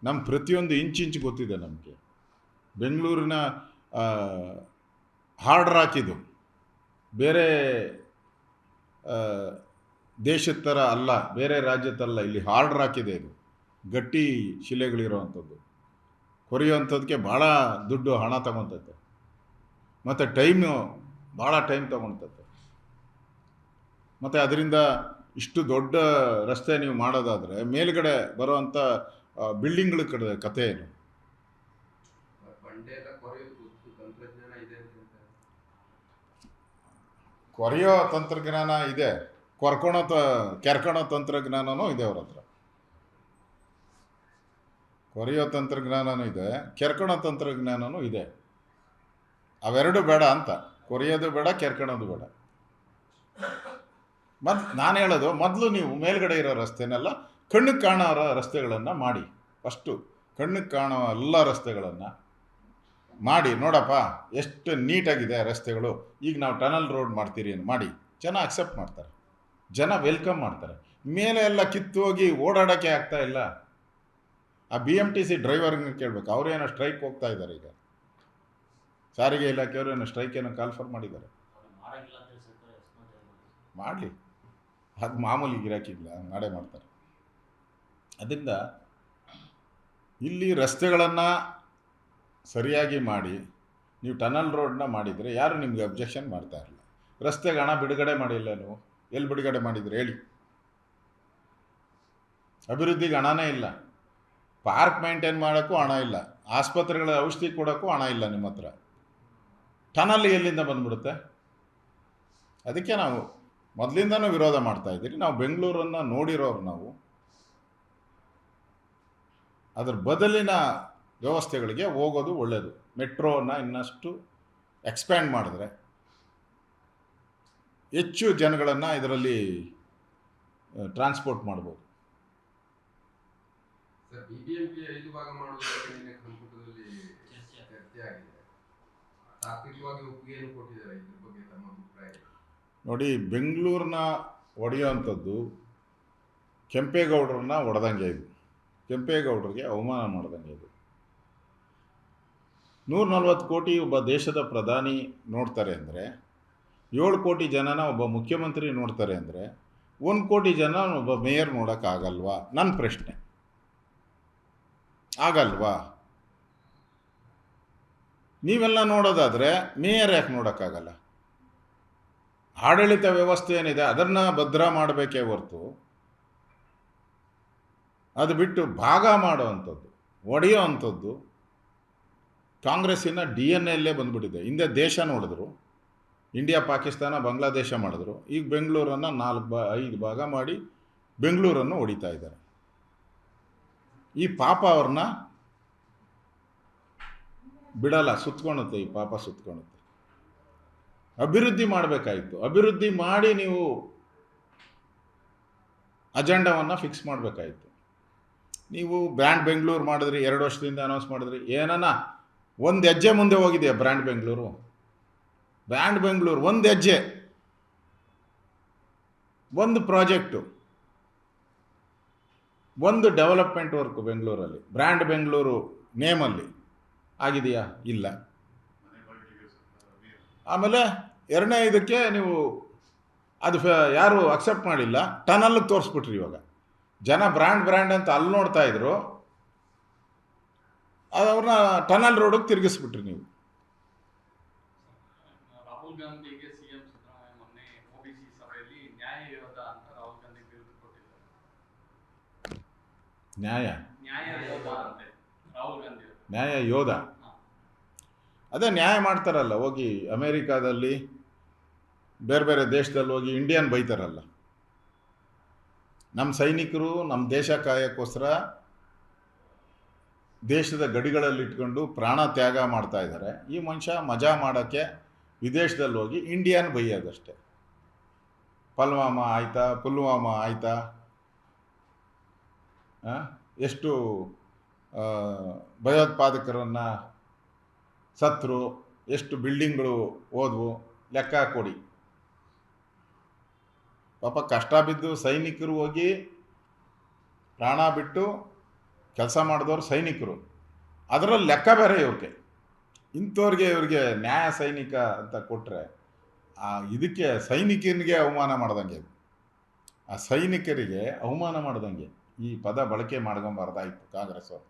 ನಮ್ಮ ಪ್ರತಿಯೊಂದು ಇಂಚಿಂಚು ಗೊತ್ತಿದೆ ನಮಗೆ. ಬೆಂಗಳೂರಿನ ಹಾರ್ಡ್ ರಾಕ್ ಇದು, ಬೇರೆ ದೇಶದ ಥರ ಅಲ್ಲ, ಬೇರೆ ರಾಜ್ಯದಲ್ಲ. ಇಲ್ಲಿ ಹಾರ್ಡ್ ರಾಕ್ ಇದೆ. ಇದು ಗಟ್ಟಿ ಶಿಲೆಗಳಿರೋವಂಥದ್ದು. ಕೊರೆಯುವಂಥದ್ದಕ್ಕೆ ಭಾಳ ದುಡ್ಡು ಹಣ ತಗೊತೈತೆ, ಮತ್ತು ಭಾಳ ಟೈಮ್ ತಗೊತೈತೆ. ಮತ್ತು ಅದರಿಂದ ಇಷ್ಟು ದೊಡ್ಡ ರಸ್ತೆ ನೀವು ಮಾಡೋದಾದರೆ ಮೇಲ್ಗಡೆ ಬರೋವಂಥ ಬಿಲ್ಡಿಂಗ್ಗಳ ಕತೆ ಏನು? ತಂತ್ರಜ್ಞಾನ ಇದೆ ಅಂತ ಹೇಳ್ತಾರೆ. ಕೊರೆಯೋ ತಂತ್ರಜ್ಞಾನ ಇದೆ, ಕೆರ್ಕೊಳೋ ತಂತ್ರಜ್ಞಾನನೂ ಇದೆ ಅವ್ರ ಹತ್ರ. ಕೊರೆಯೋ ತಂತ್ರಜ್ಞಾನನೂ ಇದೆ, ಕೆರ್ಕೊಳೋ ತಂತ್ರಜ್ಞಾನನೂ ಇದೆ. ಅವೆರಡು ಬೇಡ ಅಂತ, ಕೊರೆಯೋದು ಬೇಡ, ಕೆರ್ಕೊಳೋದು ಬೇಡ. ನಾನು ಹೇಳೋದು, ಮೊದಲು ನೀವು ಮೇಲ್ಗಡೆ ಇರೋ ರಸ್ತೆನೆಲ್ಲ ಕಣ್ಣಿಗೆ ಕಾಣೋ ರಸ್ತೆಗಳನ್ನು ಮಾಡಿ. ಫಸ್ಟು ಕಣ್ಣಿಗೆ ಕಾಣೋ ಎಲ್ಲ ರಸ್ತೆಗಳನ್ನು ಮಾಡಿ. ನೋಡಪ್ಪ ಎಷ್ಟು ನೀಟಾಗಿದೆ ರಸ್ತೆಗಳು, ಈಗ ನಾವು ಟನಲ್ ರೋಡ್ ಮಾಡ್ತೀರಿ ಅಂತ ಮಾಡಿ. ಜನ ಅಕ್ಸೆಪ್ಟ್ ಮಾಡ್ತಾರೆ, ಜನ ವೆಲ್ಕಮ್ ಮಾಡ್ತಾರೆ. ಮೇಲೆ ಎಲ್ಲ ಕಿತ್ತು ಹೋಗಿ ಓಡಾಡೋಕ್ಕೆ ಆಗ್ತಾ ಇಲ್ಲ. ಆ BMTC ಡ್ರೈವರ್ಗೆ ಕೇಳಬೇಕು, ಅವರೇನೋ ಸ್ಟ್ರೈಕ್ ಹೋಗ್ತಾ ಇದ್ದಾರೆ. ಈಗ ಸಾರಿಗೆ ಇಲಾಖೆಯವರು ಏನೋ ಸ್ಟ್ರೈಕ್ ಏನೋ ಕಾಲ್ಫರ್ ಮಾಡಿದ್ದಾರೆ. ಮಾಡಲಿ, ಅದು ಮಾಮೂಲಿ ಗಿರಾಕಿಲ್ಲ, ಮಾಡೇ ಮಾಡ್ತಾರೆ. ಅದರಿಂದ ಇಲ್ಲಿ ರಸ್ತೆಗಳನ್ನು ಸರಿಯಾಗಿ ಮಾಡಿ, ನೀವು ಟನಲ್ ರೋಡನ್ನ ಮಾಡಿದರೆ ಯಾರು ನಿಮಗೆ ಅಬ್ಜೆಕ್ಷನ್ ಮಾಡ್ತಾ ಇರಲಿಲ್ಲ. ರಸ್ತೆಗೆ ಹಣ ಬಿಡುಗಡೆ ಮಾಡಿಲ್ಲ ನೀವು, ಎಲ್ಲಿ ಬಿಡುಗಡೆ ಮಾಡಿದರೆ ಹೇಳಿ? ಅಭಿವೃದ್ಧಿಗೆ ಹಣನೇ ಇಲ್ಲ, ಪಾರ್ಕ್ ಮೇಂಟೈನ್ ಮಾಡೋಕ್ಕೂ ಹಣ ಇಲ್ಲ, ಆಸ್ಪತ್ರೆಗಳ ಔಷಧಿ ಕೊಡೋಕ್ಕೂ ಹಣ ಇಲ್ಲ ನಿಮ್ಮ ಹತ್ರ. ಟನಲ್ ಎಲ್ಲಿಂದ ಬಂದ್ಬಿಡುತ್ತೆ? ಅದಕ್ಕೆ ನಾವು ಮೊದಲಿಂದನೂ ವಿರೋಧ ಮಾಡ್ತಾ ಇದ್ದೀರಿ. ನಾವು ಬೆಂಗಳೂರನ್ನು ನೋಡಿರೋರು ನಾವು. ಅದ್ರ ಬದಲಿನ ವ್ಯವಸ್ಥೆಗಳಿಗೆ ಹೋಗೋದು ಒಳ್ಳೆಯದು. ಮೆಟ್ರೋನ ಇನ್ನಷ್ಟು ಎಕ್ಸ್ಪ್ಯಾಂಡ್ ಮಾಡಿದ್ರೆ ಹೆಚ್ಚು ಜನಗಳನ್ನು ಇದರಲ್ಲಿ ಟ್ರಾನ್ಸ್ಪೋರ್ಟ್ ಮಾಡ್ಬೋದು. ಸರ್, BBMP 5 ಭಾಗ ಮಾಡುವುದಕ್ಕೆ ನಿನ್ನೆ ಸಂಪುಟದಲ್ಲಿ ಚರ್ಚೆ ಆಗಿದೆ. ತಾತ್ವಿಕವಾಗಿ ಒಪ್ಪಿಗೆಯನ್ನು ಕೊಟ್ಟಿದ್ದಾರೆ. ಇದ್ರ ಬಗ್ಗೆ ತಮ್ಮ ಅಭಿಪ್ರಾಯ? ನೋಡಿ, ಬೆಂಗಳೂರನ್ನ ಒಡೆಯುವಂಥದ್ದು ಕೆಂಪೇಗೌಡರನ್ನ ಹೊಡೆದಂಗೆ ಇದು. ಕೆಂಪೇಗೌಡರಿಗೆ ಅವಮಾನ ಮಾಡ್ದಂಗೆ ಇದು. 140 ಕೋಟಿ ಒಬ್ಬ ದೇಶದ ಪ್ರಧಾನಿ ನೋಡ್ತಾರೆ ಅಂದರೆ, 7 ಕೋಟಿ ಜನನ ಒಬ್ಬ ಮುಖ್ಯಮಂತ್ರಿ ನೋಡ್ತಾರೆ ಅಂದರೆ, 1 ಕೋಟಿ ಜನ ಒಬ್ಬ ಮೇಯರ್ ನೋಡೋಕ್ಕಾಗಲ್ವಾ? ನನ್ನ ಪ್ರಶ್ನೆ. ಆಗಲ್ವಾ? ನೀವೆಲ್ಲ ನೋಡೋದಾದರೆ ಮೇಯರ್ ಯಾಕೆ ನೋಡೋಕ್ಕಾಗಲ್ಲ? ಆಡಳಿತ ವ್ಯವಸ್ಥೆ ಏನಿದೆ ಅದನ್ನು ಭದ್ರ ಮಾಡಬೇಕೇ ಹೊರತು, ಅದು ಬಿಟ್ಟು ಭಾಗ ಮಾಡೋವಂಥದ್ದು, ಒಡೆಯೋ ಅಂಥದ್ದು ಕಾಂಗ್ರೆಸ್ಸಿನ DNA ಬಂದುಬಿಟ್ಟಿದೆ. ಹಿಂದೆ ದೇಶ ನೋಡಿದ್ರು, ಇಂಡಿಯಾ, ಪಾಕಿಸ್ತಾನ, ಬಾಂಗ್ಲಾದೇಶ ಮಾಡಿದ್ರು. ಈಗ ಬೆಂಗಳೂರನ್ನು 5 ಭಾಗ ಮಾಡಿ ಬೆಂಗಳೂರನ್ನು ಹೊಡಿತಾ ಇದ್ದಾರೆ. ಈ ಪಾಪ ಅವ್ರನ್ನ ಬಿಡಲ್ಲ, ಸುತ್ಕೊಳುತ್ತೆ. ಈ ಪಾಪ ಸುತ್ಕೊಳುತ್ತೆ. ಅಭಿವೃದ್ಧಿ ಮಾಡಬೇಕಾಯಿತು. ಅಭಿವೃದ್ಧಿ ಮಾಡಿ ನೀವು ಅಜೆಂಡಾವನ್ನು ಫಿಕ್ಸ್ ಮಾಡಬೇಕಾಯಿತು. ನೀವು ಬ್ರ್ಯಾಂಡ್ ಬೆಂಗಳೂರು ಮಾಡಿದ್ರಿ, 2 ವರ್ಷದಿಂದ ಅನೌನ್ಸ್ ಮಾಡಿದ್ರಿ. ಏನನ್ನ ಒಂದು ಹೆಜ್ಜೆ ಮುಂದೆ ಹೋಗಿದೆಯಾ ಬ್ರ್ಯಾಂಡ್ ಬೆಂಗಳೂರು? ಬ್ರ್ಯಾಂಡ್ ಬೆಂಗಳೂರು ಒಂದು ಹೆಜ್ಜೆ, ಒಂದು ಪ್ರಾಜೆಕ್ಟು, ಒಂದು ಡೆವಲಪ್ಮೆಂಟ್ ವರ್ಕ್ ಬೆಂಗಳೂರಲ್ಲಿ ಬ್ರ್ಯಾಂಡ್ ಬೆಂಗಳೂರು ನೇಮಲ್ಲಿ ಆಗಿದೆಯಾ? ಇಲ್ಲ. ಆಮೇಲೆ 2ನೇ ಇದಕ್ಕೆ ನೀವು ಅದು ಯಾರು ಅಕ್ಸೆಪ್ಟ್ ಮಾಡಿಲ್ಲ, ಟನಲ್ಗೆ ತೋರಿಸ್ಬಿಟ್ರಿ. ಇವಾಗ ಜನ ಬ್ರ್ಯಾಂಡ್ ಅಂತ ಅಲ್ಲಿ ನೋಡ್ತಾ ಇದ್ರು, ಅವ್ರನ್ನ ಟನಲ್ ರೋಡಿಗೆ ತಿರುಗಿಸ್ಬಿಟ್ರಿ ನೀವು. ರಾಹುಲ್ ಗಾಂಧಿಗೆ CM ಸಿದ್ದರಾಮಯ್ಯ ಮೊನ್ನೆ OBC ಸಭೆಯಲ್ಲಿ ನ್ಯಾಯ ಯೋಧ ಅಂತ ರಾಹುಲ್ ಗಾಂಧಿ ಬಿರುದು ಕೊಟ್ಟಿದ್ದಾರೆ. ನ್ಯಾಯ ಯೋಧ ಅಂತೆ ರಾಹುಲ್ ಗಾಂಧಿ. ನ್ಯಾಯ ಯೋಧ ಅದೇ ನ್ಯಾಯ ಮಾಡ್ತಾರಲ್ಲ. ಹೋಗಿ ಅಮೇರಿಕಾದಲ್ಲಿ ಬೇರೆ ಬೇರೆ ದೇಶದಲ್ಲಿ ಹೋಗಿ ಇಂಡಿಯನ್ ಬೈತಾರಲ್ಲ. ನಮ್ಮ ಸೈನಿಕರು ನಮ್ಮ ದೇಶ ಕಾಯಕ್ಕೋಸ್ಕರ ದೇಶದ ಗಡಿಗಳಲ್ಲಿ ಇಟ್ಕೊಂಡು ಪ್ರಾಣ ತ್ಯಾಗ ಮಾಡ್ತಾ ಇದ್ದಾರೆ. ಈ ಮನುಷ್ಯ ಮಜಾ ಮಾಡೋಕ್ಕೆ ವಿದೇಶದಲ್ಲಿ ಹೋಗಿ ಇಂಡಿಯನ್ ಬೈಯೋದಷ್ಟೆ. ಪುಲ್ವಾಮಾ ಆಯ್ತಾ, ಎಷ್ಟು ಭಯೋತ್ಪಾದಕರನ್ನು ಸತ್ರು, ಎಷ್ಟು ಬಿಲ್ಡಿಂಗ್ಗಳು ಹೋದ್ವು, ಲೆಕ್ಕ ಕೊಡಿ. ಪಾಪ ಕಷ್ಟ ಬಿದ್ದು ಸೈನಿಕರು ಹೋಗಿ ಪ್ರಾಣ ಬಿಟ್ಟು ಕೆಲಸ ಮಾಡಿದವರು ಸೈನಿಕರು, ಅದರಲ್ಲಿ ಲೆಕ್ಕ ಬೇರೆ ಇವ್ರಿಗೆ. ಇವ್ರಿಗೆ ನ್ಯಾಯ ಸೈನಿಕ ಅಂತ ಕೊಟ್ಟರೆ ಇದಕ್ಕೆ ಸೈನಿಕನಿಗೆ ಅವಮಾನ ಮಾಡ್ದಂಗೆ, ಆ ಸೈನಿಕರಿಗೆ ಅವಮಾನ ಮಾಡ್ದಂಗೆ. ಈ ಪದ ಬಳಕೆ ಮಾಡ್ಕೊಂಬಾರ್ದಾಯ್ತು ಕಾಂಗ್ರೆಸ್ ಅವರು.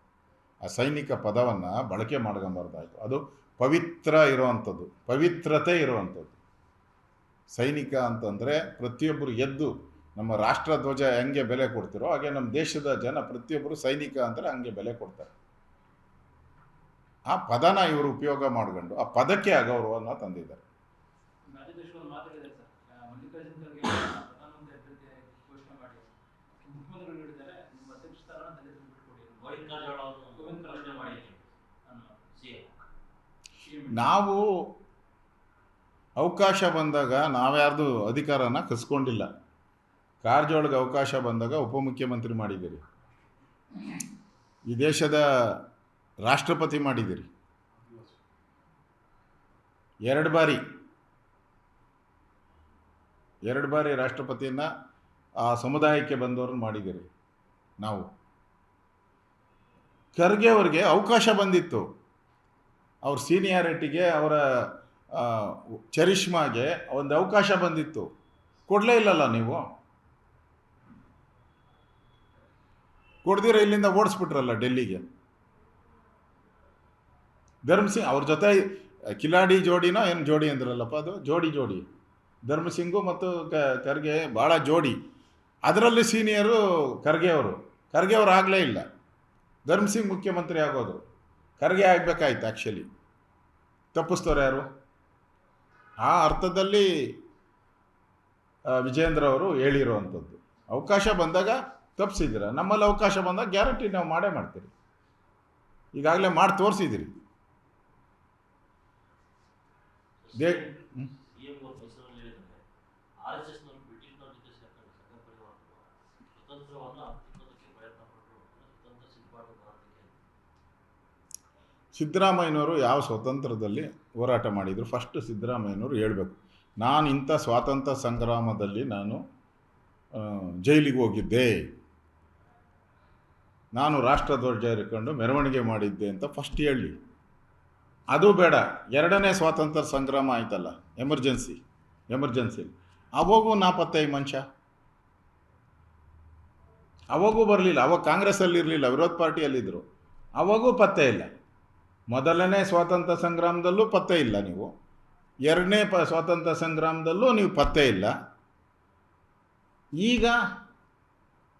ಆ ಸೈನಿಕ ಪದವನ್ನು ಬಳಕೆ ಮಾಡ್ಕೊಂಬಾರ್ದಾಯ್ತು. ಅದು ಪವಿತ್ರ ಇರುವಂಥದ್ದು, ಪವಿತ್ರತೆ ಇರುವಂಥದ್ದು. ಸೈನಿಕ ಅಂತಂದರೆ ಪ್ರತಿಯೊಬ್ಬರು ಎದ್ದು ನಮ್ಮ ರಾಷ್ಟ್ರಧ್ವಜ ಹೆಂಗೆ ಬೆಲೆ ಕೊಡ್ತಿರೋ ಹಾಗೆ ನಮ್ಮ ದೇಶದ ಜನ ಪ್ರತಿಯೊಬ್ಬರು ಸೈನಿಕ ಅಂದರೆ ಹಂಗೆ ಬೆಲೆ ಕೊಡ್ತಾರೆ. ಆ ಪದನ ಇವರು ಉಪಯೋಗ ಮಾಡ್ಕೊಂಡು ಆ ಪದಕ್ಕೆ ಅಗೌರವವನ್ನು ತಂದಿದ್ದಾರೆ. ರಾಜೇಶ್ವರ್ ಮಾತಾಡಿದ್ದಾರೆ ಸರ್, ಮಲ್ಲಿಕಾರ್ಜುನ್ ಖರ್ಗೆ ಪ್ರಧಾನಮಂತ್ರಿ ಅಭ್ಯರ್ಥಿ ಘೋಷಣೆ ಮಾಡಿ ಮುಖ್ಯಮಂತ್ರಿಗಳು ಹೇಳಿದ್ದಾರೆ, ನಿಮ್ಮ ಅಧ್ಯಕ್ಷ ಸ್ಥಾನ ದಲಿತರಿಗೆ ಬಿಟ್ಕೊಡಿ. ಗೋವಿಂದ ಕಾರಜೋಳ ಅವರು ಮಾಡಿ ನಾವು ಅವಕಾಶ ಬಂದಾಗ ನಾವ್ಯಾರ್ದು ಅಧಿಕಾರನ ಕಸ್ಕೊಂಡಿಲ್ಲ. ಕಾರಜೋಳಗೆ ಅವಕಾಶ ಬಂದಾಗ ಉಪಮುಖ್ಯಮಂತ್ರಿ ಮಾಡಿದ್ದೀರಿ, ಈ ದೇಶದ ರಾಷ್ಟ್ರಪತಿ ಮಾಡಿದ್ದೀರಿ, 2 ಬಾರಿ ರಾಷ್ಟ್ರಪತಿಯನ್ನು ಆ ಸಮುದಾಯಕ್ಕೆ ಬಂದವ್ರನ್ನ ಮಾಡಿದ್ದೀರಿ. ನಾವು ಖರ್ಗೆ ಅವ್ರಿಗೆ ಅವಕಾಶ ಬಂದಿತ್ತು, ಅವ್ರ ಸೀನಿಯಾರಿಟಿಗೆ, ಅವರ ಚರಿಷ್ಮಾಗೆ ಒಂದು ಅವಕಾಶ ಬಂದಿತ್ತು, ಕೊಡಲೇ ಇಲ್ಲಲ್ಲ ನೀವು. ಕೊಡ್ದಿರ ಇಲ್ಲಿಂದ ಓಡಿಸ್ಬಿಟ್ರಲ್ಲ ಡೆಲ್ಲಿಗೆ. ಧರ್ಮಸಿಂಗ್ ಅವ್ರ ಜೊತೆ ಕಿಲಾಡಿ ಜೋಡಿನೋ ಏನು ಜೋಡಿ ಅಂದ್ರಲ್ಲಪ್ಪ, ಅದು ಜೋಡಿ ಧರ್ಮಸಿಂಗು ಮತ್ತು ಖರ್ಗೆ ಭಾಳ ಜೋಡಿ. ಅದರಲ್ಲಿ ಸೀನಿಯರು ಖರ್ಗೆ ಅವರು ಆಗಲೇ ಇಲ್ಲ. ಧರ್ಮಸಿಂಗ್ ಮುಖ್ಯಮಂತ್ರಿ ಆಗೋದು, ಖರ್ಗೆ ಆಗಬೇಕಾಯ್ತು. ಆ್ಯಕ್ಚುಲಿ ತಪ್ಪಿಸ್ತವ್ರು ಯಾರು? ಆ ಅರ್ಥದಲ್ಲಿ ವಿಜೇಂದ್ರ ಅವರು ಹೇಳಿರೋವಂಥದ್ದು. ಅವಕಾಶ ಬಂದಾಗ ತಪ್ಪಿಸಿದ್ದೀರ, ನಮ್ಮಲ್ಲಿ ಅವಕಾಶ ಬಂದಾಗ ಗ್ಯಾರಂಟಿ ನಾವು ಮಾಡೇ ಮಾಡ್ತೀರಿ. ಈಗಾಗಲೇ ಮಾಡಿ ತೋರಿಸಿದ್ದೀರಿ. ಸಿದ್ದರಾಮಯ್ಯನವರು ಯಾವ ಸ್ವತಂತ್ರದಲ್ಲಿ ಹೋರಾಟ ಮಾಡಿದರು? ಫಸ್ಟ್ ಸಿದ್ದರಾಮಯ್ಯನವರು ಹೇಳಬೇಕು, ನಾನು ಇಂಥ ಸ್ವಾತಂತ್ರ್ಯ ಸಂಗ್ರಾಮದಲ್ಲಿ ನಾನು ಜೈಲಿಗೆ ಹೋಗಿದ್ದೆ, ನಾನು ರಾಷ್ಟ್ರಧ್ವಜ ಹಿಡ್ಕೊಂಡು ಮೆರವಣಿಗೆ ಮಾಡಿದ್ದೆ ಅಂತ ಫಸ್ಟ್ ಹೇಳಿ. ಅದು ಬೇಡ, 2ನೇ ಸ್ವಾತಂತ್ರ್ಯ ಸಂಗ್ರಾಮ ಆಯ್ತಲ್ಲ, ಎಮರ್ಜೆನ್ಸಿ ಅವಾಗೂ ನಾಪತ್ತೆ ಈ ಮನುಷ್ಯ. ಅವಾಗೂ ಬರಲಿಲ್ಲ, ಅವಾಗ ಕಾಂಗ್ರೆಸ್ಸಲ್ಲಿ ಇರಲಿಲ್ಲ, ವಿರೋಧ ಪಾರ್ಟಿಯಲ್ಲಿದ್ದರು, ಅವಾಗೂ ಪತ್ತೆ ಇಲ್ಲ. ಮೊದಲನೇ ಸ್ವಾತಂತ್ರ್ಯ ಸಂಗ್ರಾಮದಲ್ಲೂ ಪತ್ತೆ ಇಲ್ಲ ನೀವು, 2ನೇ ಸ್ವಾತಂತ್ರ್ಯ ಸಂಗ್ರಾಮದಲ್ಲೂ ನೀವು ಪತ್ತೆ ಇಲ್ಲ. ಈಗ